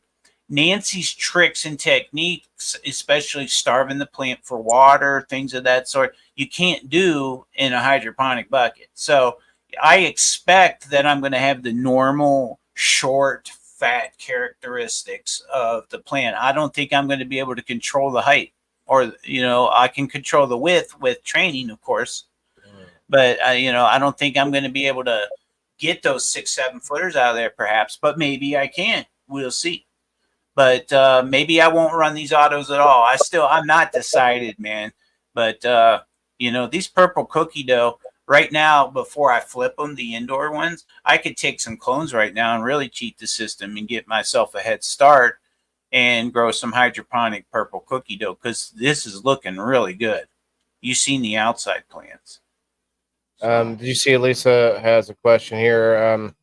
Nancy's tricks and techniques, especially starving the plant for water, things of that sort, you can't do in a hydroponic bucket. So I expect that I'm going to have the normal, short, fat characteristics of the plant. I don't think I'm going to be able to control the height, or, I can control the width with training, of course. But, I don't think I'm going to be able to get those 6-7 footers out of there, perhaps. But maybe I can. We'll see. But maybe I won't run these autos at all. I'm not decided, man. But these purple cookie dough right now, before I flip them, the indoor ones, I could take some clones right now and really cheat the system and get myself a head start and grow some hydroponic purple cookie dough, because this is looking really good. You've seen the outside plants. Did you see Elisa has a question here?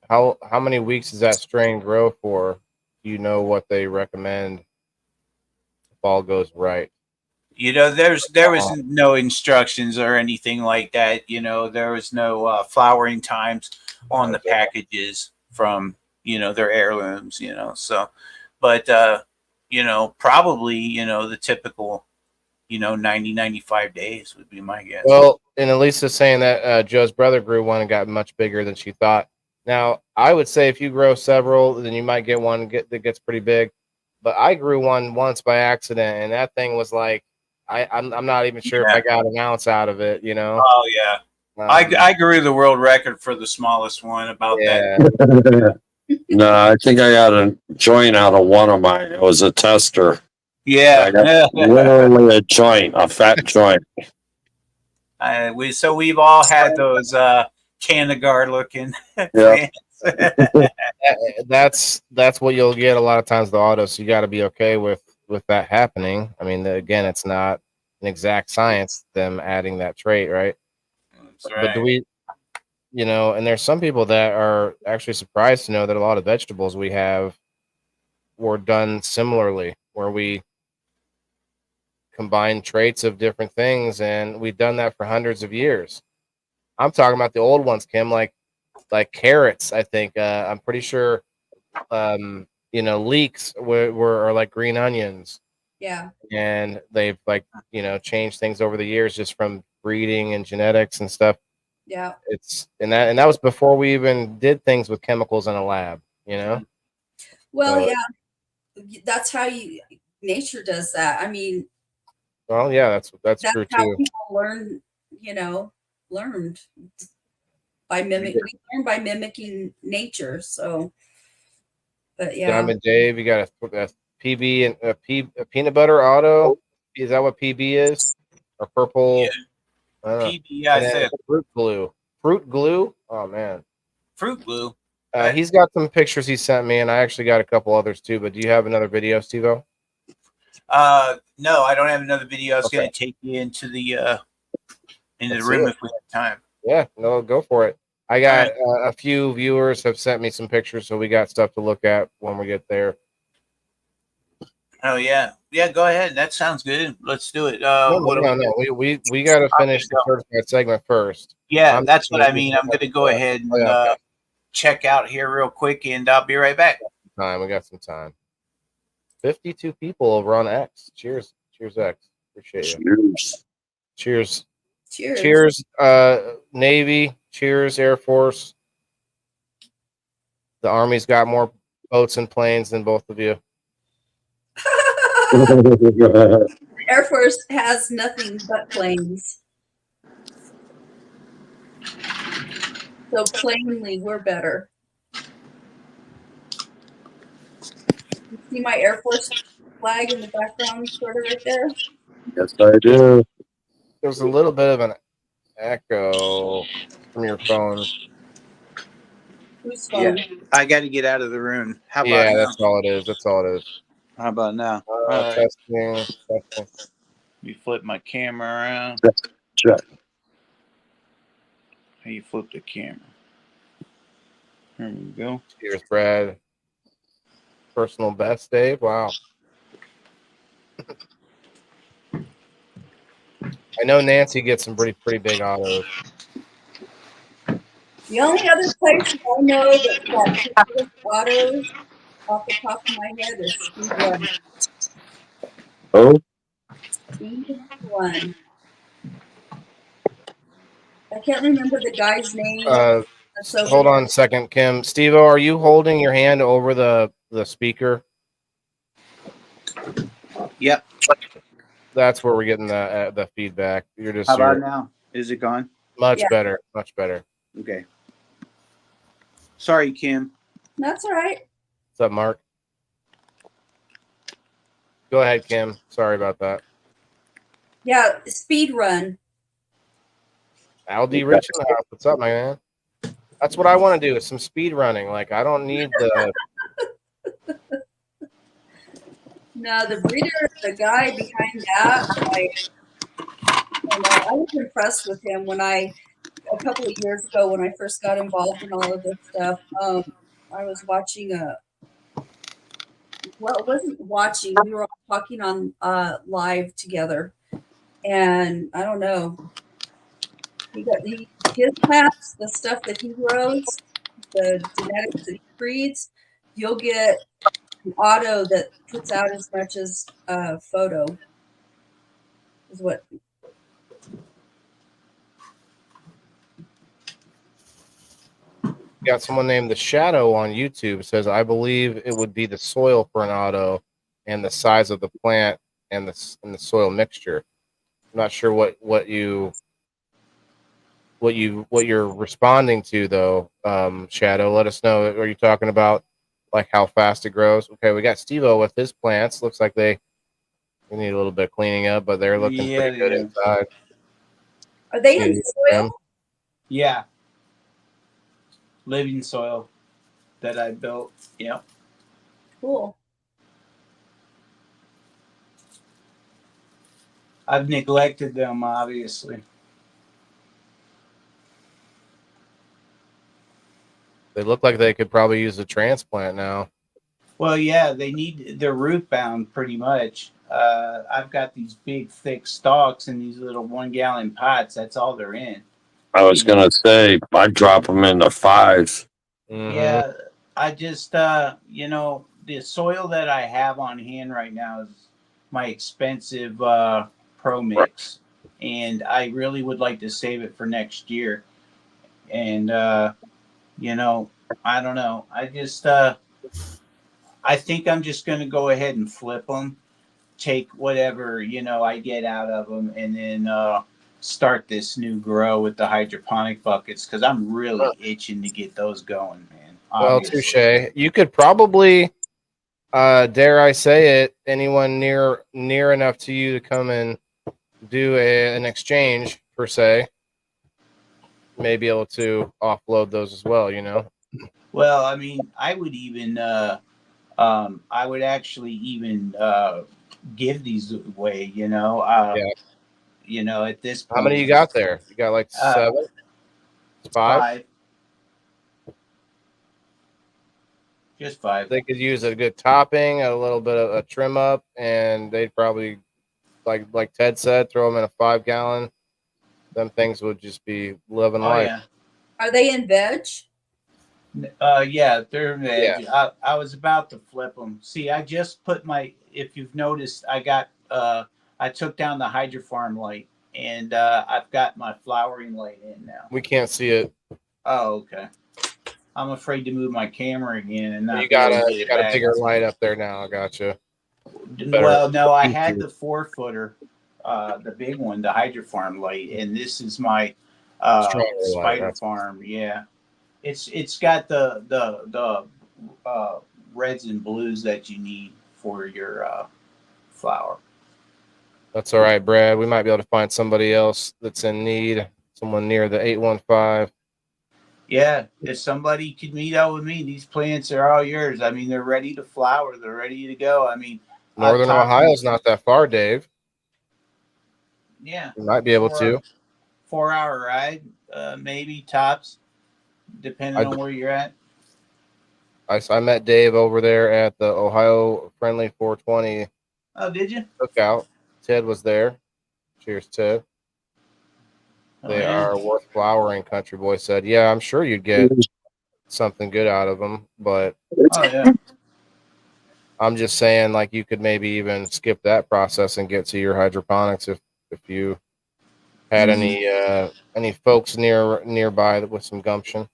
How many weeks does that strain grow for? Do you know what they recommend if all goes right? There was no instructions or anything like that. There was no flowering times on the packages from their heirlooms. So, but probably the typical 90-95 days would be my guess. Well, and Elisa's saying that Joe's brother grew one and got much bigger than she thought. Now, I would say if you grow several, then you might get one that gets pretty big. But I grew one once by accident, and that thing was like, I'm not even sure if I got an ounce out of it. Oh yeah. I grew the world record for the smallest one about that. No, I think I got a joint out of one of mine. It was a tester. Yeah. I got literally a joint, a fat joint. We've all had those Canagar looking plants. That's what you'll get a lot of times with the auto. So you got to be okay with that happening. I mean, again, it's not an exact science, them adding that trait, right? That's right. But do we, and there's some people that are actually surprised to know that a lot of vegetables we have were done similarly, where we combine traits of different things, and we've done that for hundreds of years. I'm talking about the old ones, Kim, like carrots. I think I'm pretty sure leeks are like green onions. Yeah. And they've changed things over the years just from breeding and genetics and stuff. Yeah. And that was before we even did things with chemicals in a lab, Well, So- yeah, that's how nature does that. I mean, Well, yeah, that's true how too. people learned by mimicking. We learn by mimicking nature. So, but yeah. Diamond Dave, you got a PB and a peanut butter auto. Is that what PB is? Or purple? PB, And then fruit glue. Fruit glue? Oh man. Fruit glue. He's got some pictures he sent me, and I actually got a couple others too. But do you have another video, SteveO? No, I don't have another video. I was Okay. going to take you into the Let's room see it. if we have time. Yeah, no, go for it. I got a few viewers have sent me some pictures, so we got stuff to look at when we get there. Oh yeah, yeah. Go ahead. That sounds good. Let's do it. No, What do we got to finish the certified segment first. Yeah, that's what I mean. I'm going to go ahead and okay. check out here real quick, and I'll be right back. We got some time. 52 people over on X. Cheers, X. Appreciate you. Cheers. Cheers, Navy. Cheers, Air Force. The Army's got more boats and planes than both of you. Air Force has nothing but planes. So plainly, we're better. You see my Air Force flag in the background, sort of right there? Yes, I do. There's a little bit of an echo from your phone. Whose phone? Yeah, I got to get out of the room. How about Yeah, now? that's all it is. That's all it is. How about now? All right. Testing. You flip my camera around. Check. How you flip the camera? There we go. Cheers, Brad. Personal best, Dave. Wow. I know Nancy gets some pretty big autos. The only other place I know that's got big autos off the top of my head is Speed Run. Oh, Speed Run. I can't remember the guy's name. Hold on a second, Kim. SteveO, are you holding your hand over the speaker? Yep. That's where we're getting the feedback. You're just How about now? Is it gone? Much better. Much better. Okay. Sorry, Kim. That's all right. What's up, Mark? Go ahead, Kim. Sorry about that. Yeah, Speed Run. Aldi Rich in the house. What's up, my man? That's what I want to do is some speed running. Like I don't need the. No, the breeder, the guy behind that, I was impressed with him when a couple of years ago when I first got involved in all of this stuff. I was watching well, it wasn't watching. We were all talking on live together, and I don't know. His plants, the stuff that he grows, the genetics that he breeds, you'll get an auto that puts out as much as a photo. Is what. Got someone named The Shadow on YouTube says, I believe it would be the soil for an auto and the size of the plant and the soil mixture. I'm not sure what you're responding to though. Shadow, let us know. Are you talking about like how fast it grows? Okay, we got SteveO with his plants. Looks like they need a little bit of cleaning up, but they're looking pretty good inside. Are they in soil? Yeah. Living soil that I built. Yeah. Cool. I've neglected them, obviously. They look like they could probably use a transplant now. Well, yeah, they're root bound pretty much. I've got these big, thick stalks in these little 1 gallon pots. That's all they're in. I was going to say, I'd drop them into 5s. Mm-hmm. Yeah, I just, the soil that I have on hand right now is my expensive Pro Mix. And I really would like to save it for next year. And, I don't know. I think I'm just going to go ahead and flip them, take whatever, I get out of them, and then start this new grow with the hydroponic buckets because I'm really itching to get those going, man. Obviously. Well, touche. You could probably, dare I say it, anyone near enough to you to come and do an exchange, per se, may be able to offload those as well, Well, I mean, I would even I would actually even give these away. Yeah. At this How many you point, got there? You got like uh, 7, 5? 5, just 5. They could use a good topping, a little bit of a trim up, and they'd probably, like Ted said, throw them in a 5-gallon. Them things would just be living Oh life. yeah. Are they in veg? Yeah, they're Yeah. veg. I was about to flip them. See, I just put if you've noticed, I took down the hydrofarm light, and I've got my flowering light in now. We can't see it. Oh, okay. I'm afraid to move my camera again and not You be able got to a get you it got a back. bigger light up there now. I gotcha. Well, no, I had the 4-footer, the big one, the hydrofarm light, and this is my Stronger light. spider That's farm. Yeah, it's got the reds and blues that you need for your flower. all right, Brad. We might be able to find somebody else that's in need. Someone near the 815. Yeah, if somebody could meet up with me, these plants are all yours. I mean, they're ready to flower. They're ready to go. I mean, Northern Ohio's not that far, Dave. Yeah, You might be able to. 4-hour ride, maybe tops, depending on where you're at. I met Dave over there at the Ohio Friendly 420 Oh, did you? cookout. Ted was there. Cheers, Ted. Oh, They yeah. are worth flowering, Country Boy said. Yeah, I'm sure you'd get something good out of them, but Oh, yeah. I'm just saying, like, you could maybe even skip that process and get to your hydroponics if you had any folks nearby with some gumption.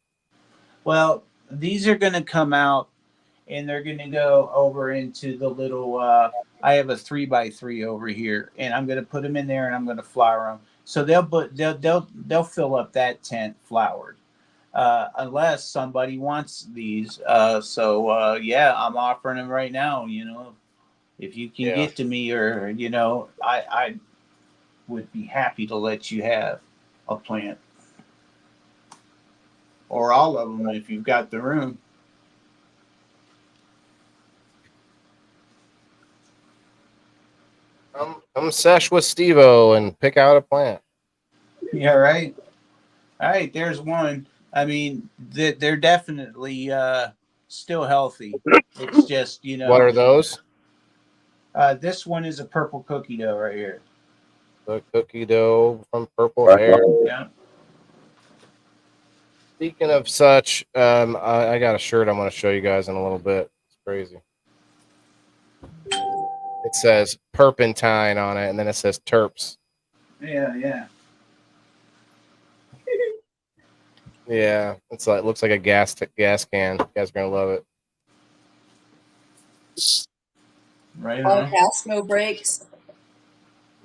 Well, these are going to come out, and they're going to go over into the little. I have a 3x3 over here, and I'm going to put them in there, and I'm going to flower them. So they'll fill up that tent flowered, unless somebody wants these. Yeah, I'm offering them right now. If you can get to me, or I would be happy to let you have a plant. Or all of them if you've got the room. Come sesh with SteveO and pick out a plant. Yeah, right. All right, there's one. I mean, they're definitely still healthy. It's just What are those? This one is a purple cookie dough right here. The cookie dough from Purple Hair. Yeah. Speaking of such, I got a shirt I'm going to show you guys in a little bit. It's crazy. It says Perpentine on it, and then it says Terps. Yeah. Yeah, it's like looks like a gas can. You guys are gonna love it. Right All on. gas, no brakes.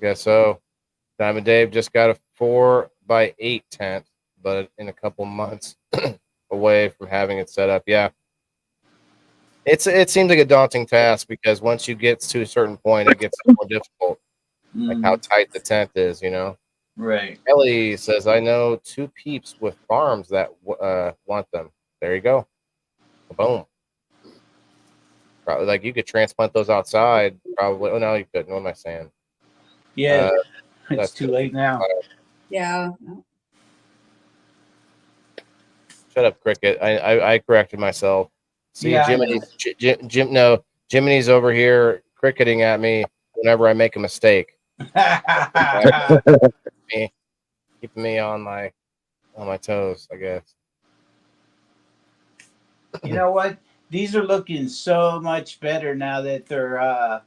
Guess so. Diamond Dave just got a 4x8 tent, but in a couple months away from having it set up. Yeah, it seems like a daunting task because once you get to a certain point, it gets more difficult. Like how tight the tent is, Right. Ellie says, "I know 2 peeps with farms that want them." There you go. Boom. Probably like you could transplant those outside. Probably. Oh no, you couldn't. What am I saying? Yeah, it's that's too late now. Yeah. Shut up, Cricket. I corrected myself. See, Yeah, Jiminy's over here cricketing at me whenever I make a mistake. Keeping me on my toes, I guess. You know what? These are looking so much better now that they're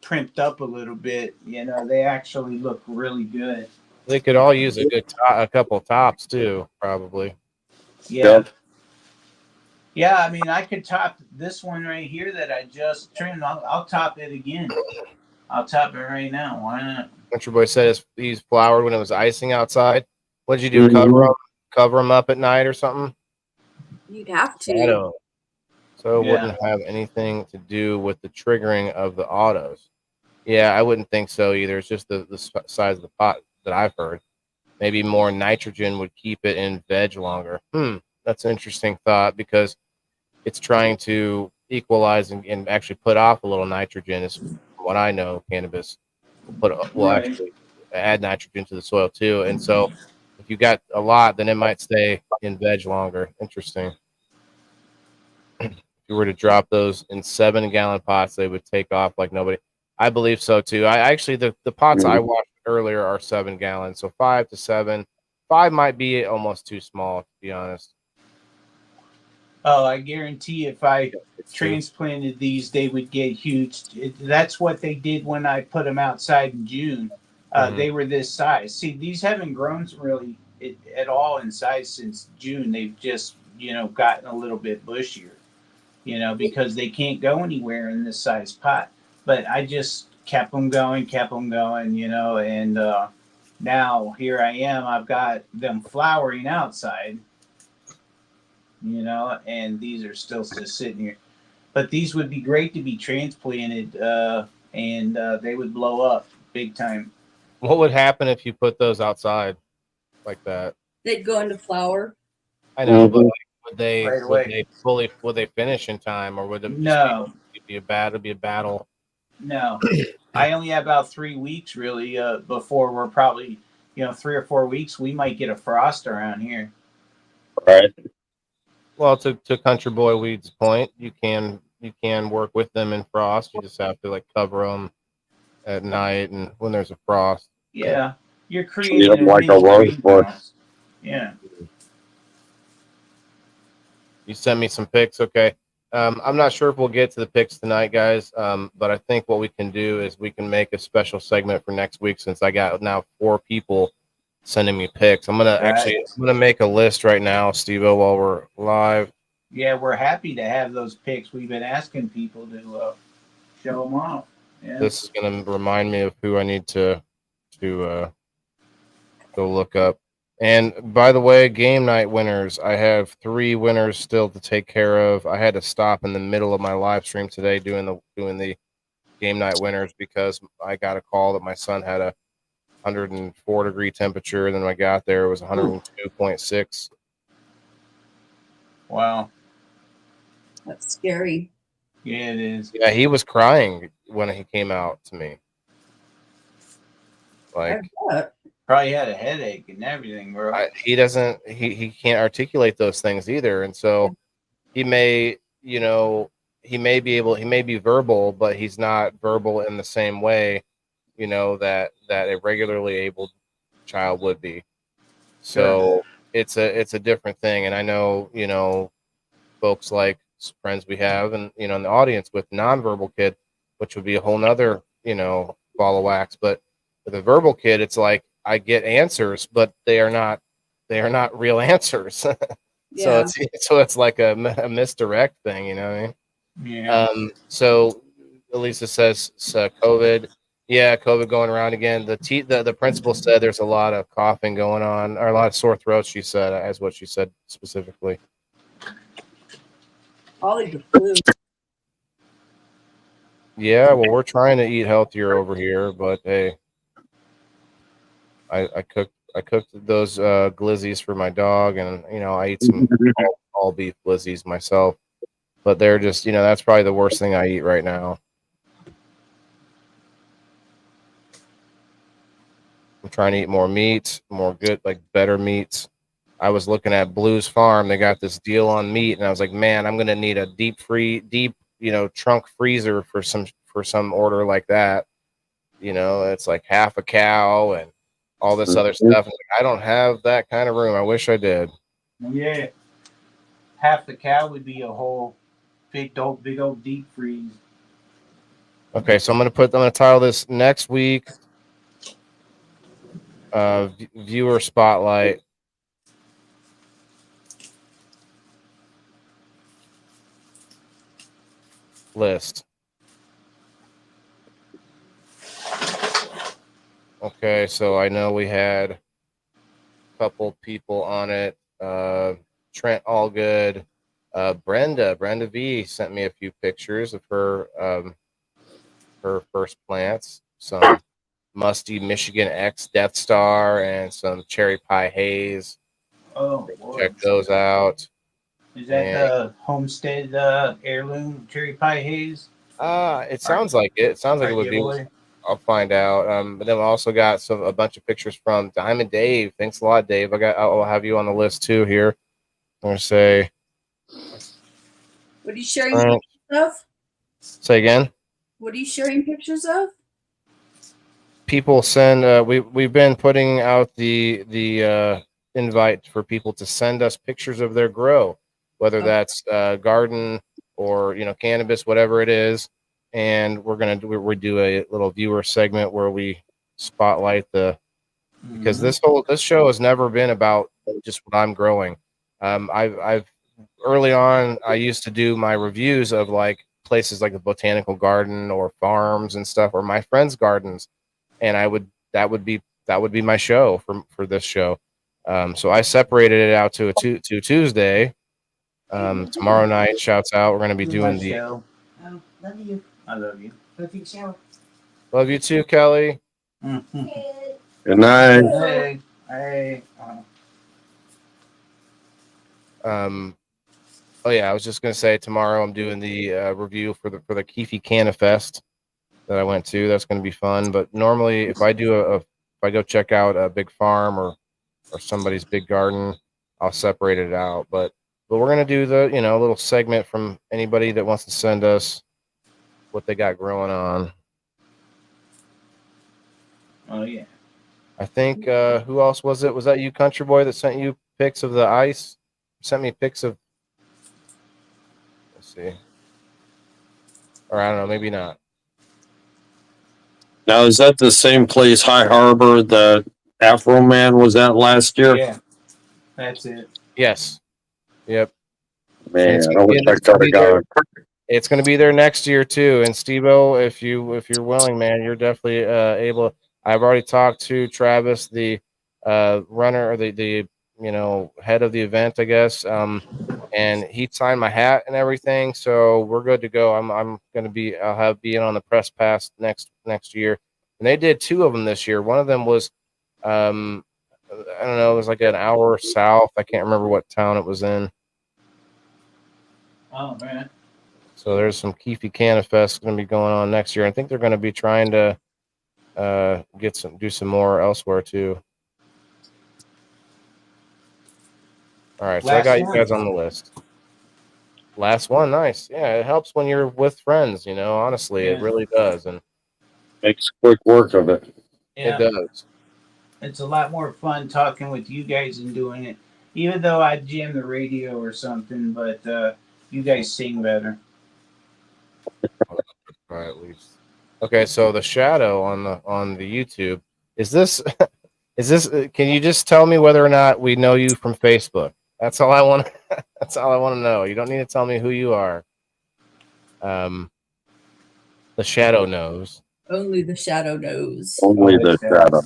primped up a little bit. They actually look really good. They could all use a couple tops too, probably. Yeah. Yeah, I mean, I could top this one right here that I just trimmed. I'll top it again. I'll top it right now. Why not? Country Boy said he's flowered when it was icing outside. What did you do? Cover them up at night or something? You'd have to. Shadow. So it wouldn't have anything to do with the triggering of the autos. Yeah, I wouldn't think so either. It's just the size of the pot that I've heard. Maybe more nitrogen would keep it in veg longer. That's an interesting thought because it's trying to equalize and actually put off a little nitrogen. Is what I know. Cannabis will Right. actually add nitrogen to the soil too. And so, if you got a lot, then it might stay in veg longer. Interesting. If you were to drop those in 7-gallon pots, they would take off like nobody. I believe so too. I actually the pots I washed earlier are 7 gallons, so 5 to 7. 5 might be almost too small, to be honest. Oh, I guarantee if I It's too. transplanted these, they would get huge. That's what they did when I put them outside in June. Mhm. They were this size. See, these haven't grown really at all in size since June. They've just, gotten a little bit bushier, because they can't go anywhere in this size pot. But I just kept them going, and now here I am. I've got them flowering outside, and these are still just sitting here. But these would be great to be transplanted, and they would blow up big time. What would happen if you put those outside like that? They'd go into flower. I know, but Mhm. like, Right away. would they finish in time, or would it just No, be a battle? no. I only have about 3 weeks really before we're probably, 3 or 4 weeks. We might get a frost around here. Right. Well, to Country Boy Weed's point, you can work with them in frost. You just have to like cover them at night and when there's a frost. Yeah, you're Treat creating them a like a mini rose bush. greenhouse. Yeah. You sent me some pics, okay? I'm not sure if we'll get to the pics tonight, guys. But I think what we can do is we can make a special segment for next week since I got now 4 people sending me pics. I'm gonna make a list right now, Steve-O, while we're live. Yeah, we're happy to have those pics. We've been asking people to show them off. Yeah. This is gonna remind me of who I need to go look up. And by the way, game night winners, I have 3 winners still to take care of. I had to stop in the middle of my live stream today doing the game night winners because I got a call that my son had a 104-degree temperature. And then when I got there, it was 102.6. Wow. That's scary. Yeah, it is. Yeah, he was crying when he came out to me. Like, Probably had a headache and everything, bro. he can't articulate those things either. And so he may be verbal, but he's not verbal in the same way, that a regularly abled child would be. So it's a different thing. And I know, folks like friends we have and, in the audience with nonverbal kid, which would be a whole nother, ball of wax. But with a verbal kid, it's like I get answers, but they are not real answers. Yeah. So it's like a misdirect thing, you know what I mean? Yeah. So Elisa says COVID. Yeah, COVID going around again. The principal said there's a lot of coughing going on, or a lot of sore throats. She said, as what she said specifically. Probably the flu. Yeah, well, we're trying to eat healthier over here, but hey, I cooked those glizzies for my dog, and I eat some all beef glizzies myself. But they're just, that's probably the worst thing I eat right now. I'm trying to eat more meat, more good, like better meats. I was looking at Blue's Farm. They got this deal on meat, and I was like, man, I'm gonna need a deep, trunk freezer for some order like that. It's like half a cow and all this other stuff. Like, I don't have that kind of room. I wish I did. Yeah. Half the cow would be a whole big old deep freeze. Okay, so I'm gonna title this next week. Viewer spotlight. List. Okay, so I know we had a couple people on it. Trent Allgood, Brenda V sent me a few pictures of her first plants. Some musty Michigan X Death Star and some cherry pie haze. Oh, boy. Check those out. Is that And the homestead heirloom cherry pie haze? it sounds like it. It sounds like Our it would be. giveaway? I'll find out. But then I also got a bunch of pictures from Diamond Dave. Thanks a lot, Dave. I'll have you on the list too here. I'm gonna say. What are you sharing pictures of? Say again. What are you sharing pictures of? People send. We've been putting out the invite for people to send us pictures of their grow, whether that's garden or cannabis, whatever it is. And we're gonna do a little viewer segment where we spotlight because this show has never been about just what I'm growing. I've early on I used to do my reviews of like places like the botanical garden or farms and stuff or my friends' gardens, and that would be my show for this show. So I separated it out to Tuesday. Tomorrow night, shouts out. We're going to be doing the show. Oh, love you. I love you. Go take a shower. love you too, Kelly. Mm-hmm. Good night. Hey. Hey. Oh yeah, I was just gonna say tomorrow I'm doing the review for the Keefe Canna Fest that I went to. That's gonna be fun. But normally, if I do if I go check out a big farm or somebody's big garden, I'll separate it out. But we're gonna do the little segment from anybody that wants to send us what they got growing on. Oh yeah. I think who else was it? Was that you, Country Boy, that sent you pics of the ice? Sent me pics of. Let's see. Or I don't know, maybe not. Now, is that the same place, High Harbor, that Afro Man was at last year? Yeah. That's it. Yes. Yep. Man, I wish I could have got it. It's going to be there next year too. And SteveO, if you're willing, man, you're definitely able. I've already talked to Travis, the runner or the head of the event, I guess. And he signed my hat and everything, so we're good to go. I'm going to be be in on the press pass next year. And they did 2 of them this year. One of them was I don't know, it was like an hour south. I can't remember what town it was in. Oh man. So there's some Keefe Canna Fest going to be going on next year. I think they're going to be trying to do some more elsewhere too. All right, so I got you guys on the list. Last one, nice. Yeah, it helps when you're with friends, honestly, it really does. And makes quick work of it. Yeah. It does. It's a lot more fun talking with you guys and doing it. Even though I jam the radio or something, but you guys sing better. Right, at least. Okay, so the shadow on the YouTube, is this can you just tell me whether or not we know you from Facebook? That's all I want. That's all I want to know. You don't need to tell me who you are. The shadow knows. Only the shadow knows. Only the shadow.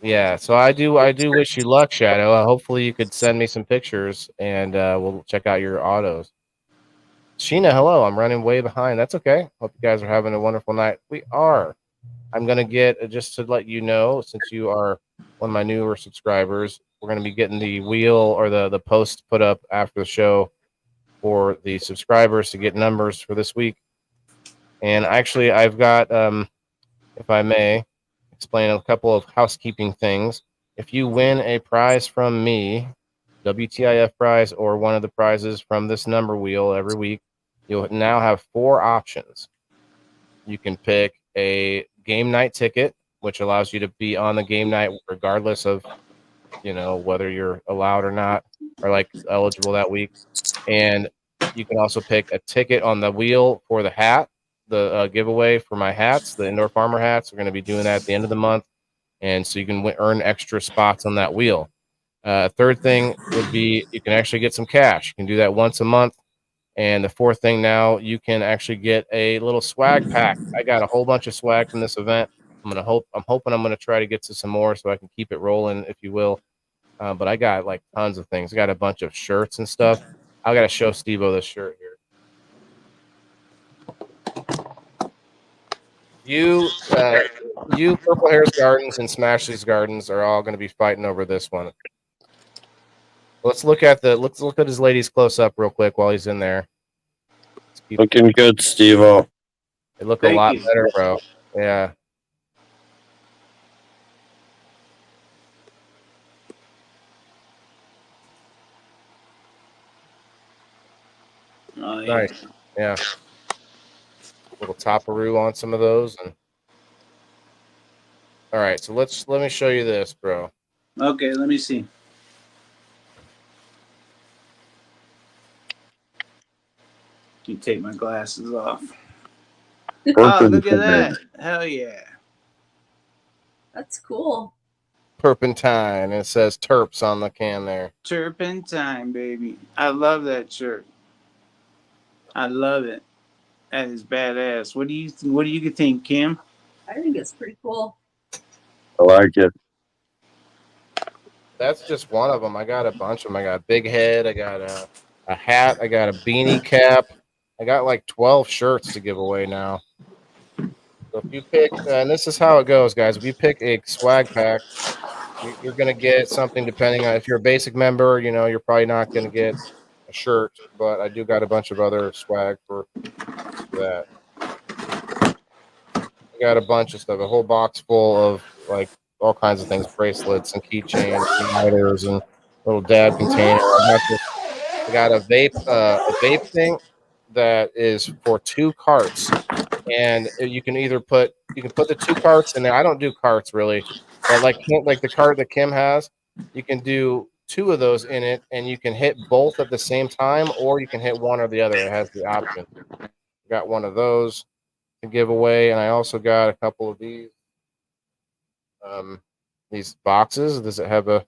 Yeah, so I do wish you luck, Shadow. Hopefully you could send me some pictures and we'll check out your autos. Sheena, hello. I'm running way behind. That's okay. Hope you guys are having a wonderful night. We are. I'm going to get, just to let you know, since you are one of my newer subscribers, we're going to be getting the wheel or the post put up after the show for the subscribers to get numbers for this week. And actually, I've got, if I may, explain a couple of housekeeping things. If you win a prize from me, WTIF prize, or one of the prizes from this number wheel every week, you'll now have 4 options. You can pick a game night ticket, which allows you to be on the game night regardless of, whether you're allowed or not, or like eligible that week. And you can also pick a ticket on the wheel for the hat, the giveaway for my hats, the indoor farmer hats. We're going to be doing that at the end of the month. And so you can earn extra spots on that wheel. Third thing would be you can actually get some cash. You can do that once a month. And the fourth thing now, you can actually get a little swag pack. I got a whole bunch of swag from this event. I'm hoping I'm gonna try to get to some more so I can keep it rolling, if you will. But I got like tons of things. I got a bunch of shirts and stuff. I gotta show SteveO this shirt here. You Purple Hairs Gardens and Smash These Gardens are all gonna be fighting over this one. Let's look at his ladies close up real quick while he's in there. Looking good, Steve-O. They look a Thank lot you. better, bro. Yeah. Oh, yeah. Nice. Yeah. Little topperoo on some of those. And all right, so let me show you this, bro. Okay, let me see. You take my glasses off. Oh, look at that. Hell yeah. That's cool. Turpentine. It says Terps on the can there. Turpentine, baby. I love that shirt. I love it. That is badass. What do you think, Kim? I think it's pretty cool. I like it. That's just one of them. I got a bunch of them. I got a big head. I got a hat. I got a beanie cap. I got like 12 shirts to give away now. So if you pick, and this is how it goes, guys. If you pick a swag pack, you're going to get something depending on if you're a basic member, you're probably not going to get a shirt, but I do got a bunch of other swag for that. I got a bunch of stuff, a whole box full of like all kinds of things, bracelets and keychains, lighters and little dab container. I got a vape thing that is for 2 carts, and you can put the 2 carts in there. I don't do carts really, but like the cart that Kim has, you can do 2 of those in it, and you can hit both at the same time, or you can hit one or the other. It has the option. Got one of those to give away, and I also got a couple of these boxes. Does it have a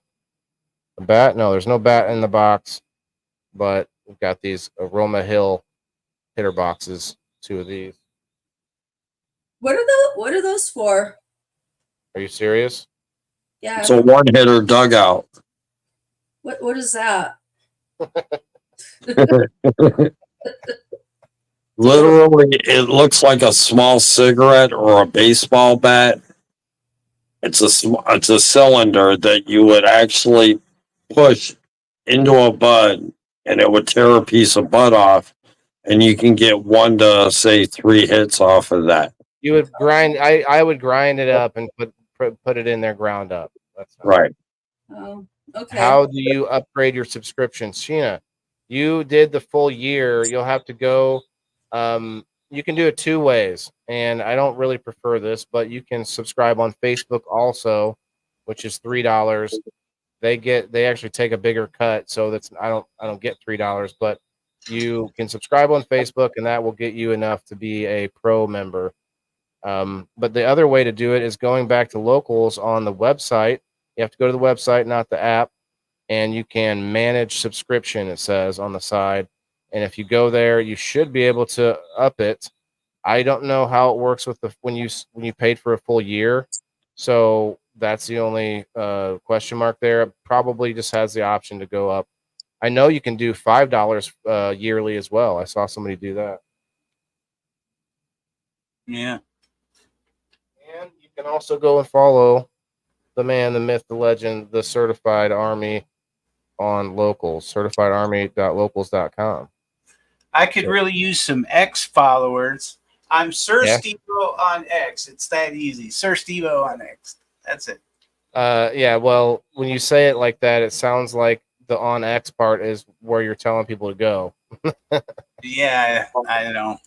bat? No, there's no bat in the box, but we've got these Aroma Hill hitter boxes, 2 of these. What are those for? Are you serious? Yeah. It's a one-hitter dugout. What is that? Literally, it looks like a small cigarette or a baseball bat. It's a cylinder that you would actually push into a bud, and it would tear a piece of bud off, and you can get 1 to say 3 hits off of that. You would grind. I would grind it up and put it in there ground up. That's right. Oh, okay. How do you upgrade your subscription, Sheena? You did the full year. You'll have to go. You can do it 2 ways, and I don't really prefer this, but you can subscribe on Facebook also, which is $3. They actually take a bigger cut, so I don't get $3, but you can subscribe on Facebook, and that will get you enough to be a pro member. But the other way to do it is going back to locals on the website. You have to go to the website, not the app, and you can manage subscription, it says on the side. And if you go there, you should be able to up it. I don't know how it works with when you paid for a full year. So that's the only question mark there. It probably just has the option to go up. I know you can do $5 yearly as well. I saw somebody do that. Yeah. And you can also go and follow the man, the myth, the legend, the Certified Army on Locals, certifiedarmy.locals.com. I could really use some X followers. I'm Siir SteveO on X. It's that easy. Siir SteveO on X. That's it. Yeah, well, when you say it like that, it sounds like the on X part is where you're telling people to go. Yeah, I know.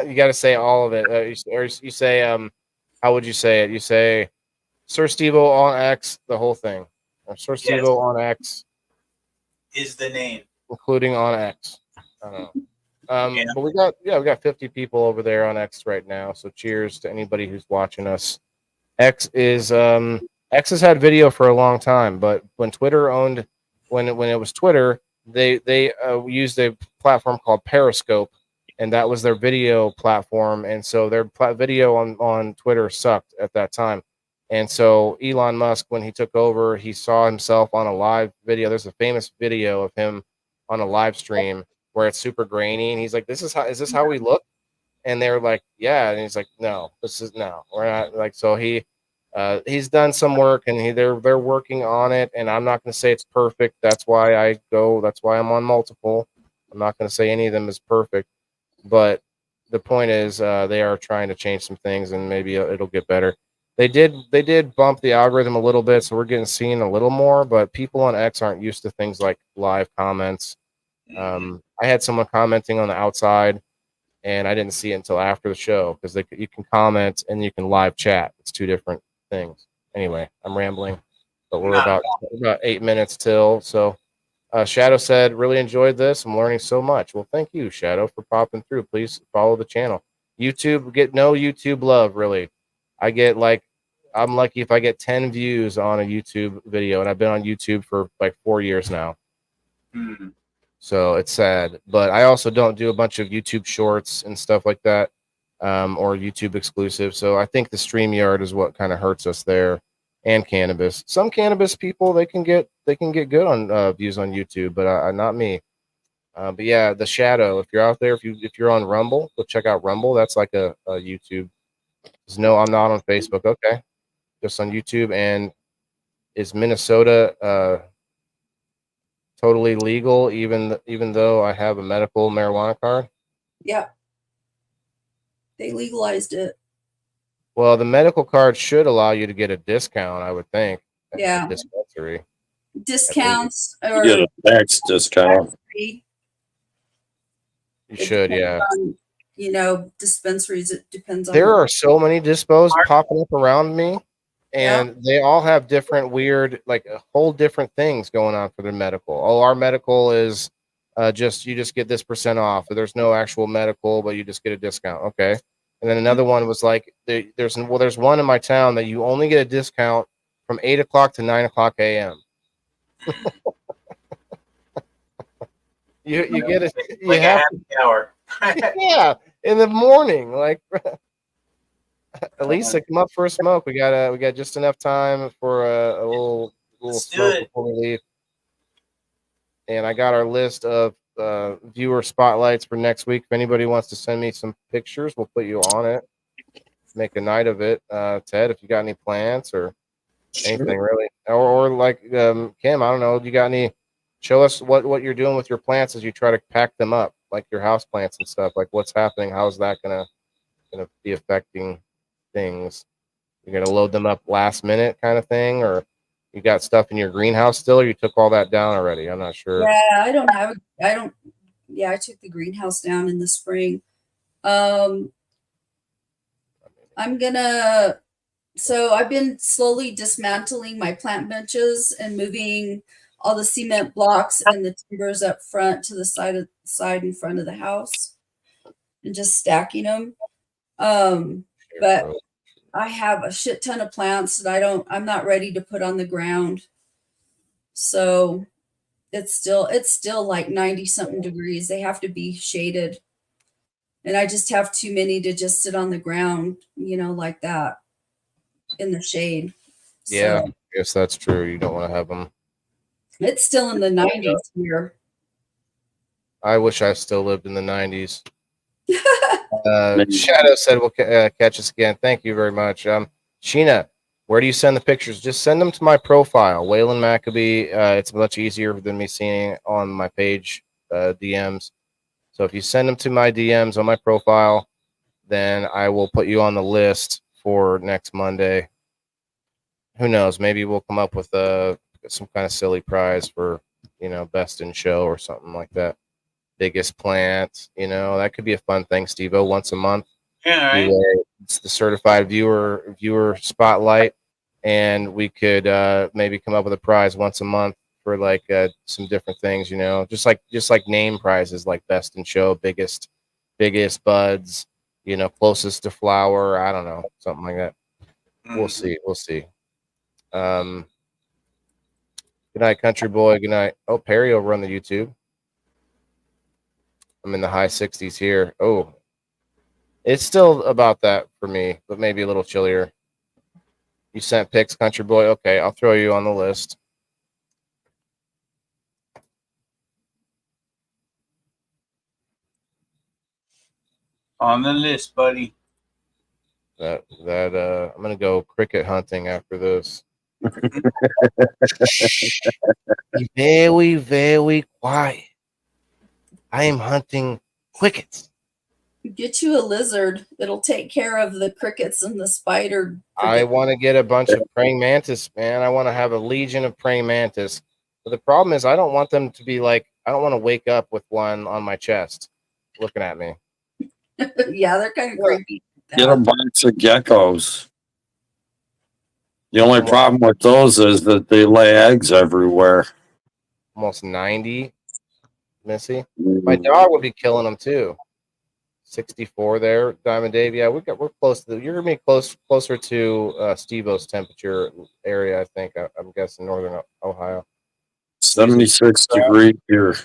You got to say all of it. Or you say, how would you say it? You say Siir SteveO on X, the whole thing. Or Siir SteveO on X is the name, including on X. I don't know. But we got 50 people over there on X right now. So cheers to anybody who's watching us. X has had video for a long time, but when Twitter owned, when it was Twitter, they used a platform called Periscope, and that was their video platform. And so their video on Twitter sucked at that time. And so Elon Musk, when he took over, he saw himself on a live video. There's a famous video of him on a live stream where it's super grainy, and he's like, is this how we look? And they're like, yeah. And he's like, no, we're not. Like, so he He's done some work, and they're working on it. And I'm not going to say it's perfect. That's why I go. That's why I'm on multiple. I'm not going to say any of them is perfect, but the point is, they are trying to change some things, and maybe it'll get better. They did bump the algorithm a little bit, so we're getting seen a little more. But people on X aren't used to things like live comments. I had someone commenting on the outside, and I didn't see it until after the show because you can comment and you can live chat. It's two different things. Anyway, I'm rambling, but we're about 8 minutes till. So, Shadow said, really enjoyed this. I'm learning so much. Well, thank you, Shadow, for popping through. Please follow the channel. YouTube, get no YouTube love, really. I'm lucky if I get 10 views on a YouTube video, and I've been on YouTube for like 4 years now. So it's sad, but I also don't do a bunch of YouTube shorts and stuff like that, or YouTube exclusive. So I think the StreamYard is what kind of hurts us there, and cannabis. Some cannabis people they can get good on views on YouTube, but not me. But yeah, the Shadow. If you're out there, if you're on Rumble, go check out Rumble. That's like a YouTube. No, I'm not on Facebook. Okay, just on YouTube. And is Minnesota totally legal, even though I have a medical marijuana card? Yeah. They legalized it. Well, the medical card should allow you to get a discount, I would think. At Yeah. the dispensary. Discounts You or get a tax discount. You It should, depends yeah. on, dispensaries. It depends on. There are so many dispos popping up around me, Yeah. and they all have different weird, like a whole different things going on for their medical. Oh, our medical is you just get this % off. There's no actual medical, but you just get a discount. Okay. And then another one was like there's one in my town that you only get a discount from 8 o'clock to 9 o'clock a.m. you get it. You Like a have happy hour. yeah, in the morning, like at least to come up for a smoke. We got just enough time for a little Let's do smoke it. before we leave. And I got our list of viewer spotlights for next week. If anybody wants to send me some pictures, we'll put you on it. Make a night of it. Ted, if you got any plants or anything really, or like Kim, I don't know. You got any? Show us what you're doing with your plants as you try to pack them up, like your house plants and stuff. Like what's happening? How is that gonna be affecting things? You're gonna load them up last minute kind of thing, or you got stuff in your greenhouse still, or you took all that down already? I'm not sure. Yeah, I took the greenhouse down in the spring. So I've been slowly dismantling my plant benches and moving all the cement blocks and the timbers up front to the side in front of the house and just stacking them. But I have a shit ton of plants that I'm not ready to put on the ground. So it's still like 90 something degrees. They have to be shaded. And I just have too many to just sit on the ground, like that in the shade. Yeah, So, I guess that's true. You don't want to have them. it's still in the 90s here. I wish I still lived in the 90s. Shadow said we'll catch us again. Thank you very much. Sheena, where do you send the pictures? Just send them to my profile, Waylon Maccabee. It's much easier than me seeing it on my page DMs. So if you send them to my DMs on my profile, then I will put you on the list for next Monday. Who knows? Maybe we'll come up with some kind of silly prize for best in show or something like that. Biggest plant, that could be a fun thing, SteveO. Once a month, Yeah, right. It's the certified viewer spotlight, and we could maybe come up with a prize once a month for like some different things, just like name prizes, like best in show, biggest buds, closest to flower. I don't know, something like that. We'll see. Good night, country boy. Good night. Oh, Perry over on the YouTube. I'm in the high 60s here. Oh, it's still about that for me, but maybe a little chillier. You sent pics, country boy. Okay, I'll throw you on the list. On the list, buddy. I'm gonna go cricket hunting after this. Be very, very quiet. I am hunting crickets. Get you a lizard. It'll take care of the crickets and the spider. I want to get a bunch of praying mantis, man. I want to have a legion of praying mantis. But the problem is, I don't want them to be like, I don't want to wake up with one on my chest looking at me. Yeah, they're kind of creepy. Get a box of geckos. The only problem with those is that they lay eggs everywhere. Almost 90, Missy. My dog would be killing them too. 64 there, Diamond Dave. Yeah, we're close to you're gonna be closer to SteveO's temperature area, I think. I'm guessing northern Ohio. 76 degrees here.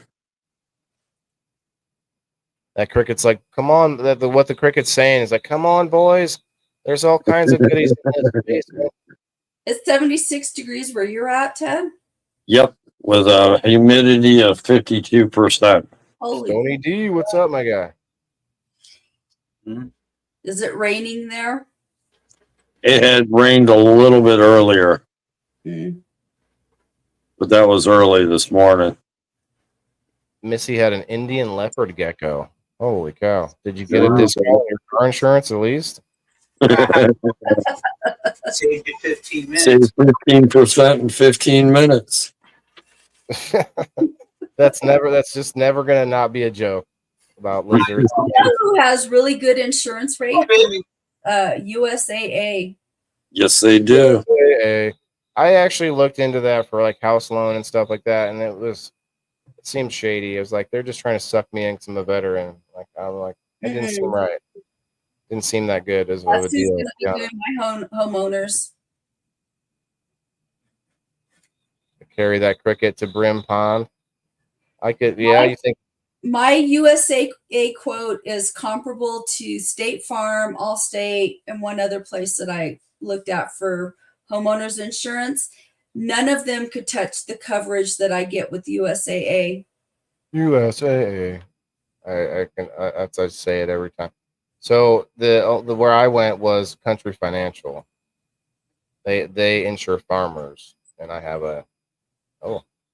That cricket's like, come on. What the cricket's saying is like, come on, boys. There's all kinds of goodies in this basement. It's 76 degrees where you're at, Ted? Yep, with a humidity of 52%. Holy. Tony D, what's up, my guy? Is it raining there? It had rained a little bit earlier, but that was early this morning. Missy had an Indian leopard gecko. Holy cow. Did you get a discount on your car insurance at least? Saved you 15 minutes. Save 15% in 15 minutes. That's just never gonna not be a joke about lizards. You know who has really good insurance rate? Oh, baby. USAA. Yes, they do. I actually looked into that for like house loan and stuff like that, and it seemed shady. It was like they're just trying to suck me in because I'm a veteran. Like I'm like, it didn't seem right. Didn't seem that good as well of a deal. That's who's doing my homeowners. Carry that cricket to Brim Pond. I could, yeah. You think my USAA quote is comparable to State Farm, Allstate, and one other place that I looked at for homeowners insurance. None of them could touch the coverage that I get with USAA. USAA. I say it every time. So the where I went was Country Financial. They insure farmers, and I have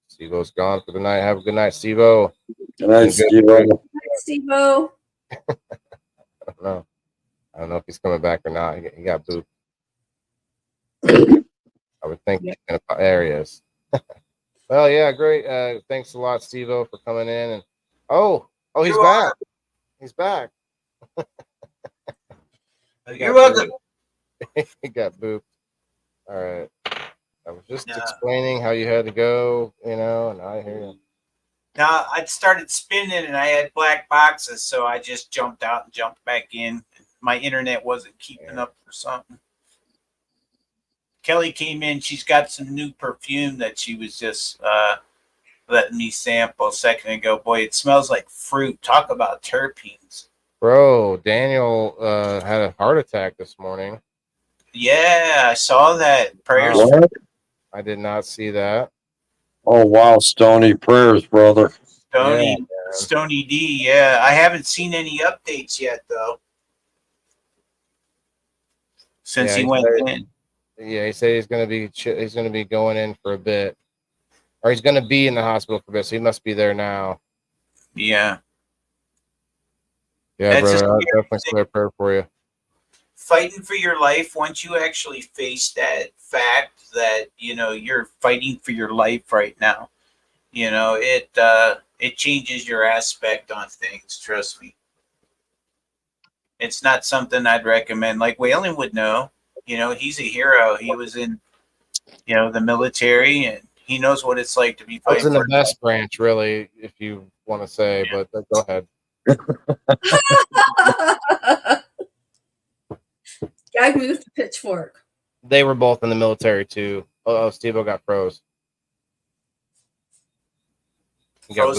SteveO's gone for the night. Have a good night, SteveO. Good night, SteveO. SteveO. I don't know if he's coming back or not. He got booped. I would think there he is. Well, yeah, great. Thanks a lot, SteveO, for coming in. And he's back. He's back. You're welcome. He got booped. All right. I was just explaining how you had to go, and I hear you. Now, I started spinning and I had black boxes, so I just jumped out and jumped back in. My internet wasn't keeping up or something. Kelly came in. She's got some new perfume that she was just letting me sample a second ago. Boy, it smells like fruit. Talk about terpenes. Bro, Daniel had a heart attack this morning. Yeah, I saw that. Prayers. What? I did not see that. Oh, wow. Stony prayers, brother. Stony D. Yeah, I haven't seen any updates yet, though. Since he went in. Yeah, he said he's gonna be going in for a bit, or he's gonna be in the hospital for a bit. So he must be there now. Yeah. Yeah, brother. I'll definitely say a prayer for you. Fighting for your life, once you actually face that fact that you're fighting for your life right now, it changes your aspect on things. Trust me. It's not something I'd recommend. Like Waylon would know. He's a hero. He was in the military, and he knows what it's like to be fighting. I was in the best branch, really, if you want to say. Yeah. But go ahead. Gag moved the pitchfork. They were both in the military too. Oh, SteveO got froze. He got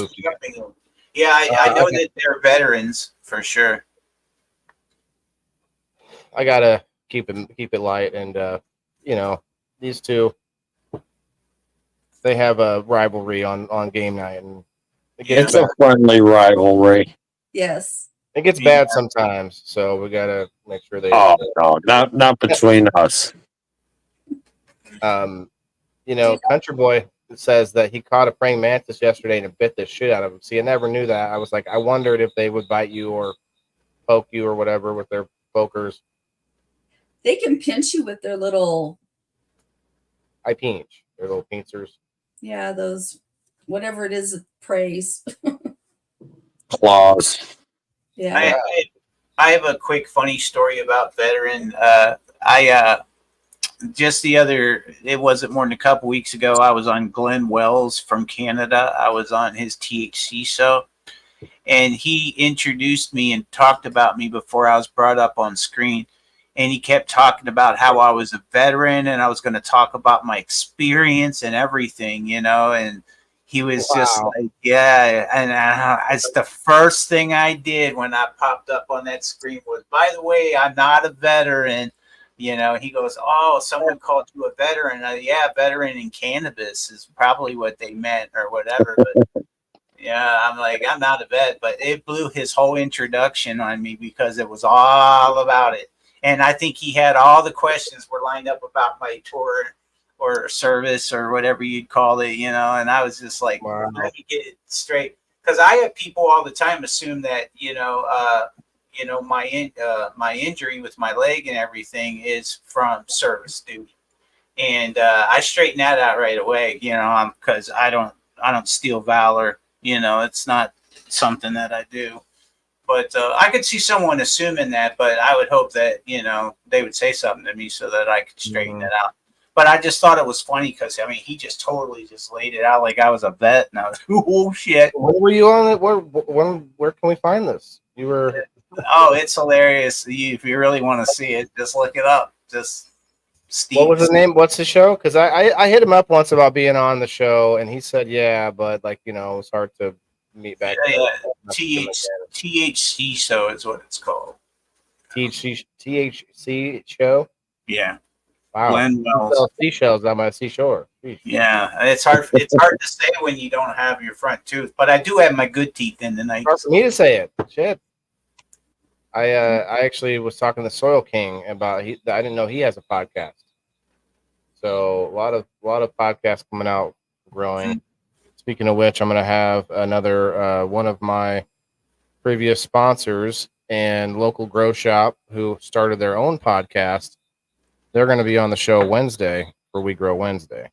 yeah, I know that they're veterans for sure. I gotta keep it light, and these two, they have a rivalry on game night, and it's a friendly rivalry. Yes. It gets bad sometimes, so we gotta make sure they. Oh no, not between us. Country Boy says that he caught a praying mantis yesterday and it bit the shit out of him. See, I never knew that. I was like, I wondered if they would bite you or poke you or whatever with their pokers. They can pinch you with their little. I pinch their little pincers. Yeah, those whatever it is, it preys. Claws. Yeah. I have a quick funny story about veteran. Just it wasn't more than a couple weeks ago, I was on Glenn Wells from Canada. I was on his THC show, and he introduced me and talked about me before I was brought up on screen. And he kept talking about how I was a veteran and I was going to talk about my experience and everything, and he was just like, yeah. And it's the first thing I did when I popped up on that screen was, by the way, I'm not a veteran. He goes, oh, someone called you a veteran. Yeah, veteran in cannabis is probably what they meant or whatever. But yeah, I'm like, I'm not a vet, but it blew his whole introduction on me because it was all about it. And I think he had all the questions were lined up about my tour or service or whatever you'd call it, and I was just like, wow. Let me get it straight. Because I have people all the time assume that, my injury with my leg and everything is from service duty, and I straighten that out right away. Because I don't steal valor. It's not something that I do. But I could see someone assuming that. But I would hope that they would say something to me so that I could straighten it out. But I just thought it was funny because he just totally just laid it out like I was a vet, and I was oh shit. Where were you on it? Where can we find this? You were. Oh, it's hilarious. If you really want to see it, just look it up. Just Steve. What was his name? What's the show? Because I hit him up once about being on the show, and he said yeah, but it's hard to meet back. Yeah. THC show is what it's called. THC show. Yeah. Wow. Glenn Wells. Seashells on my seashore. Jeez. Yeah, it's hard. It's hard to say when you don't have your front tooth, but I do have my good teeth in tonight. Hard for me to say it. Shit. I actually was talking to Soil King about I didn't know he has a podcast. So a lot of podcasts coming out growing. Mm-hmm. Speaking of which, I'm going to have another one of my previous sponsors and local grow shop who started their own podcast. They're going to be on the show Wednesday for We Grow Wednesday.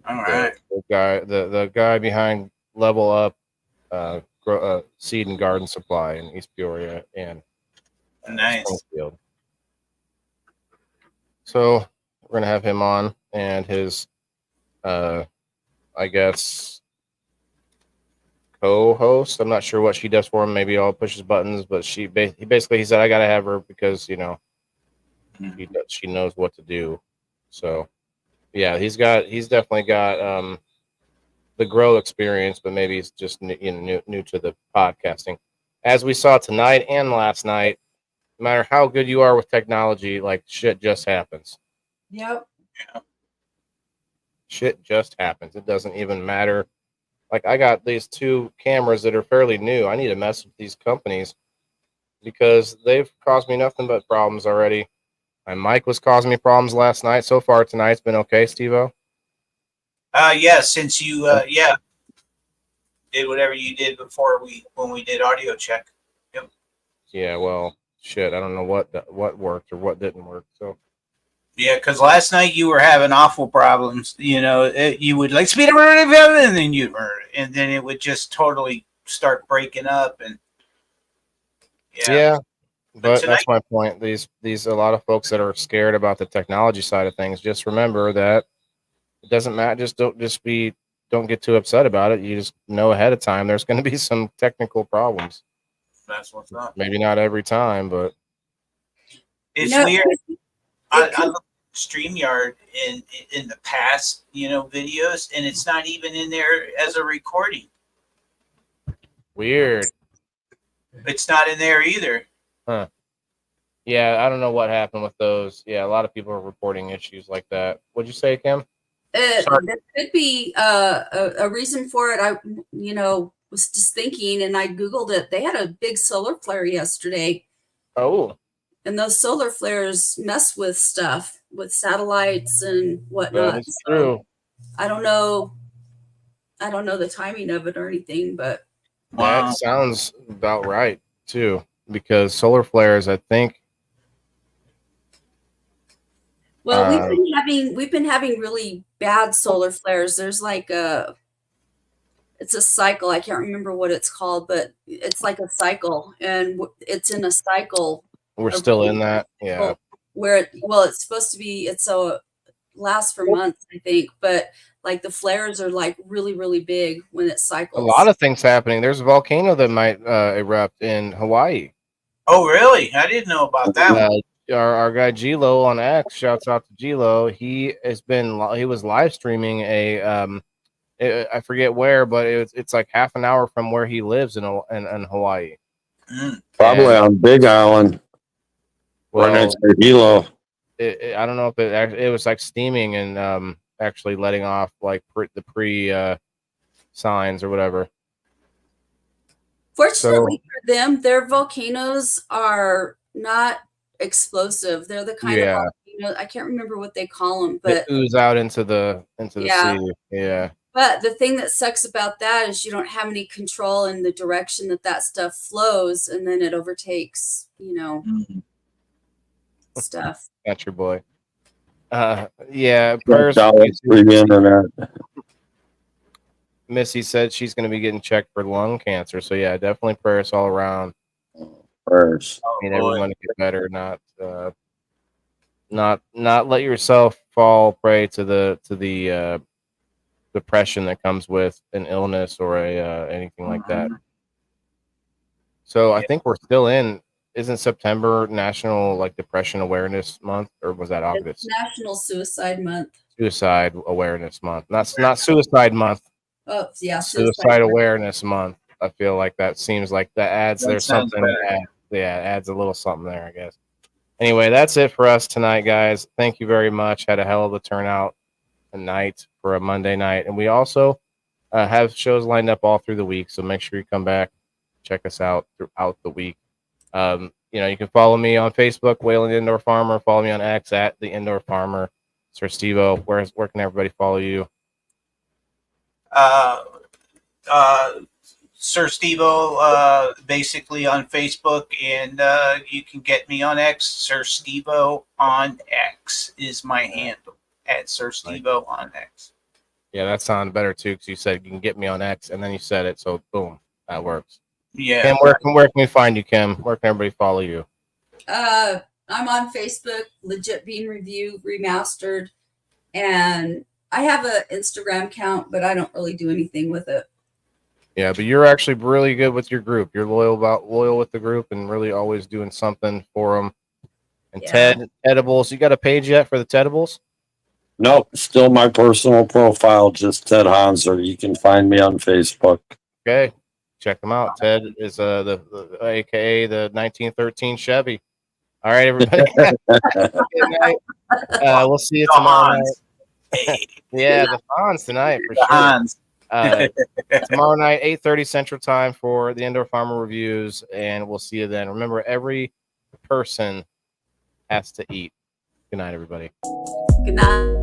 All right. The guy behind Level Up Seed and Garden Supply in East Peoria and nice. Springfield. So we're going to have him on and his I guess co-host. I'm not sure what she does for him. Maybe I'll push his buttons, but he said I gotta have her because she knows what to do. So yeah, he's definitely got the grow experience, but maybe he's just new to the podcasting. As we saw tonight and last night, no matter how good you are with technology, like shit just happens. Yep. Yeah. Shit just happens. It doesn't even matter. Like I got these two cameras that are fairly new. I need to mess with these companies because they've caused me nothing but problems already. My mic was causing me problems last night. So far tonight's been okay, SteveO. Yeah, since you did whatever you did before when we did audio check. Yep. Yeah, well, shit, I don't know what worked or what didn't work. So yeah, because last night you were having awful problems. You would like speed and then it would just totally start breaking up and yeah. But that's my point. These a lot of folks that are scared about the technology side of things. Just remember that it doesn't matter. Don't get too upset about it. You just know ahead of time there's going to be some technical problems. That's what's up. Maybe not every time, but it's weird. I look at StreamYard in the past, videos, and it's not even in there as a recording. Weird. It's not in there either. Huh. Yeah, I don't know what happened with those. Yeah, a lot of people are reporting issues like that. What'd you say, Kim? There could be a reason for it. was just thinking, and I Googled it. They had a big solar flare yesterday. Oh, And those solar flares mess with stuff, with satellites and whatnot. that is true. I don't know the timing of it or anything, but That sounds about right too, because solar flares, I think. well, we've been having really bad solar flares. There's like it's a cycle. I can't remember what it's called, but it's like a cycle, and it's in a cycle. We're still in that, yeah. Where it's supposed to be. It's so lasts for months, I think, but like the flares are like really, really big when it cycles. A lot of things happening. There's a volcano that might erupt in Hawaii. Oh, really? I didn't know about that one. Our guy Gilo on X, shouts out to Gilo. He was live streaming I forget where, but it's like half an hour from where he lives in Hawaii. Probably on Big Island, right next to Hilo. I don't know if it was like steaming and actually letting off like the pre signs or whatever. Fortunately for them, their volcanoes are not explosive. They're the kind of volcano, I can't remember what they call them, but they ooze out into the sea. Yeah. But the thing that sucks about that is you don't have any control in the direction that stuff flows, and then it overtakes, stuff. That's your boy. Yeah. Prayers for the internet. Missy said she's going to be getting checked for lung cancer. So yeah, definitely prayers all around. Prayers. I mean, everyone to get better, not let yourself fall prey to the depression that comes with an illness or anything like that. So I think we're still isn't September National Depression Awareness Month, or was that August? It's National Suicide Month. Suicide Awareness Month. Not Suicide Month. Oh yeah, Suicide Awareness Month. I feel like that seems like that adds. There's something. Adds a little something there, I guess. Anyway, that's it for us tonight, guys. Thank you very much. Had a hell of a turnout tonight for a Monday night, and we also have shows lined up all through the week. So make sure you come back, check us out throughout the week. You can follow me on Facebook, Waylon Indoor Farmer. Follow me on X at the Indoor Farmer. Siir SteveO, where can everybody follow you? Siir SteveO, basically on Facebook, and you can get me on X. Siir SteveO on X is my handle, at Siir SteveO on X. Yeah, that sounded better too, because you said you can get me on X, and then you said it, so boom, that works. Yeah. Kim, where can we find you, Kim? Where can everybody follow you? I'm on Facebook, Legit Bean Review Remastered, and I have an Instagram account, but I don't really do anything with it. Yeah, but you're actually really good with your group. You're loyal with the group, and really always doing something for them. And Ted Edibles, you got a page yet for the Tedibles? Nope, still my personal profile, just Ted Hanser. You can find me on Facebook. Okay, check them out. Ted is the AKA the 1913 Chevy. All right, everybody. Good night. We'll see you tomorrow night. Yeah, the Hans tonight for sure. Tomorrow night, 8:30 Central Time for the Indoor Farmer Reviews, and we'll see you then. Remember, every person has to eat. Good night, everybody. Good night.